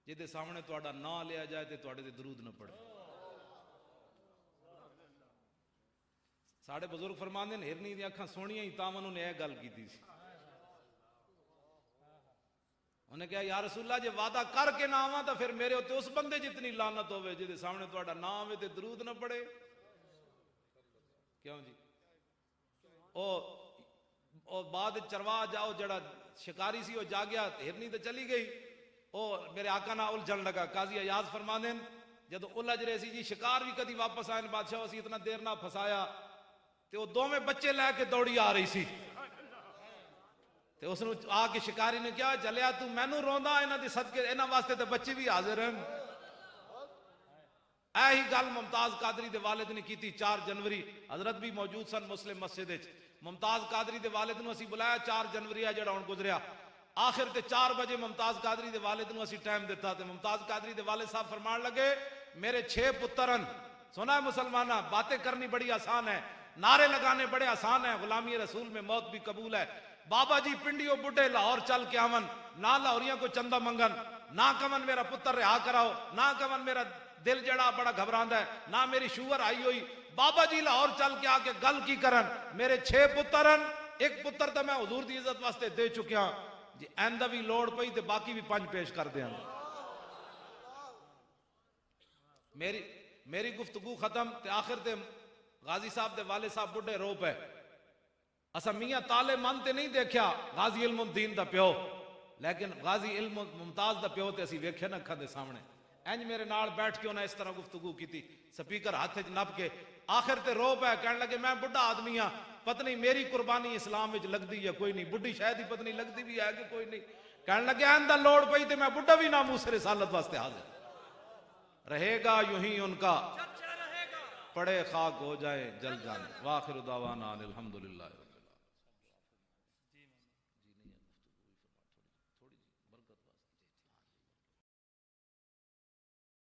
جے سامنے تہاڈا نام لیا جائے تے تہاڈے تے درود نہ پڑھے ساڑے بزرگ فرماندے نے ہرنی دی اکھاں سونیاں ہی تاں انہوں نے یہ گل کیتی سی انہیں کہا یا رسول اللہ جے وعدہ کر کے نہ آواں تو پھر میرے ہوتے اس بندے جتنی لعنت ہوئے جے سامنے تہاڈا نام ہے تے درود نہ پڑے کیوں جی او بعد چرواہ جاؤ جڑا شکاری سی وہ جا گیا ہرنی تو چلی گئی او میرے آقا نہ الجھن لگا قاضی ایاز فرماندے جدو الجھ رہے سی جی شکار بھی کدی واپس آئے بادشاہ اسی اتنا دیر نہ پھسایا تے وہ دو میں بچے لے کے دوڑی آ رہی سی تے اس نے آ کے شکاری نے کیا چلیا تو مینوں روندا انہاں دی صدقے انہاں واسطے تے بچے بھی حاضر ہیں اے ہی گل ممتاز قادری دے والد نے کیتی 4 جنوری حضرت بھی موجود سن مسلم مسجد وچ ممتاز قادری دے والد نو اسی بلایا 4 جنوری جڑا ہن گزریا آخر تے 4 بجے ممتاز قادری دے والد نو اسی ٹائم دیتا تے ممتاز قادری دے والد صاحب فرمان لگے میرے 6 پترن سنا ہے مسلمانہ باتیں کرنی بڑی آسان ہے نعرے لگانے بڑے آسان ہیں غلامی رسول میں موت بھی قبول ہے بابا جی پنڈیوں بڈھے لاہور چل کے آون نہ لاہوریاں کو چندہ منگن نہ کمن میرا پتر رہا کراؤ نہ کمن میرا دل جڑا بڑا گھبراندا ہے نہ میری شوگر آئی ہوئی بابا جی لاہور چل کے آ کے گل کی کرن میرے 6 پترن ایک پتر تو میں حضور دی عزت واسطے دے چکیا جی آئندہ بھی لوڑ پئی تے باقی بھی 5 پیش کر دیاں میری گفتگو ختم تے آخر تے غازی صاحب دے والد صاحب بڈھے رو پے اسا میاں تالے من تے نہیں دیکھیا غازی علم الدین دا پیو لیکن غازی علم ممتاز دا پیو تے اسی ویکھے نہ اکھاں دے سامنے انج میرے نال بیٹھ کے انہاں اس طرح گفتگو کیتی سپیکر ہاتھ وچ نپ کے آخر تے رو پے کہن لگے میں بڈھا آدمی ہاں پتہ نہیں میری قربانی اسلام وچ لگدی یا کوئی نہیں بڈھی شاید ہی پتہ نہیں لگدی بھی ہے کہ کوئی نہیں کہن لگے آئندہ لوڑ پئی تے میں بڈھا بھی ناموس رسالت واسطے حاضر رہے گا یوں ہی ان کا پڑے خاک ہو جائے جل جانے واخر دعوانا الحمدللہ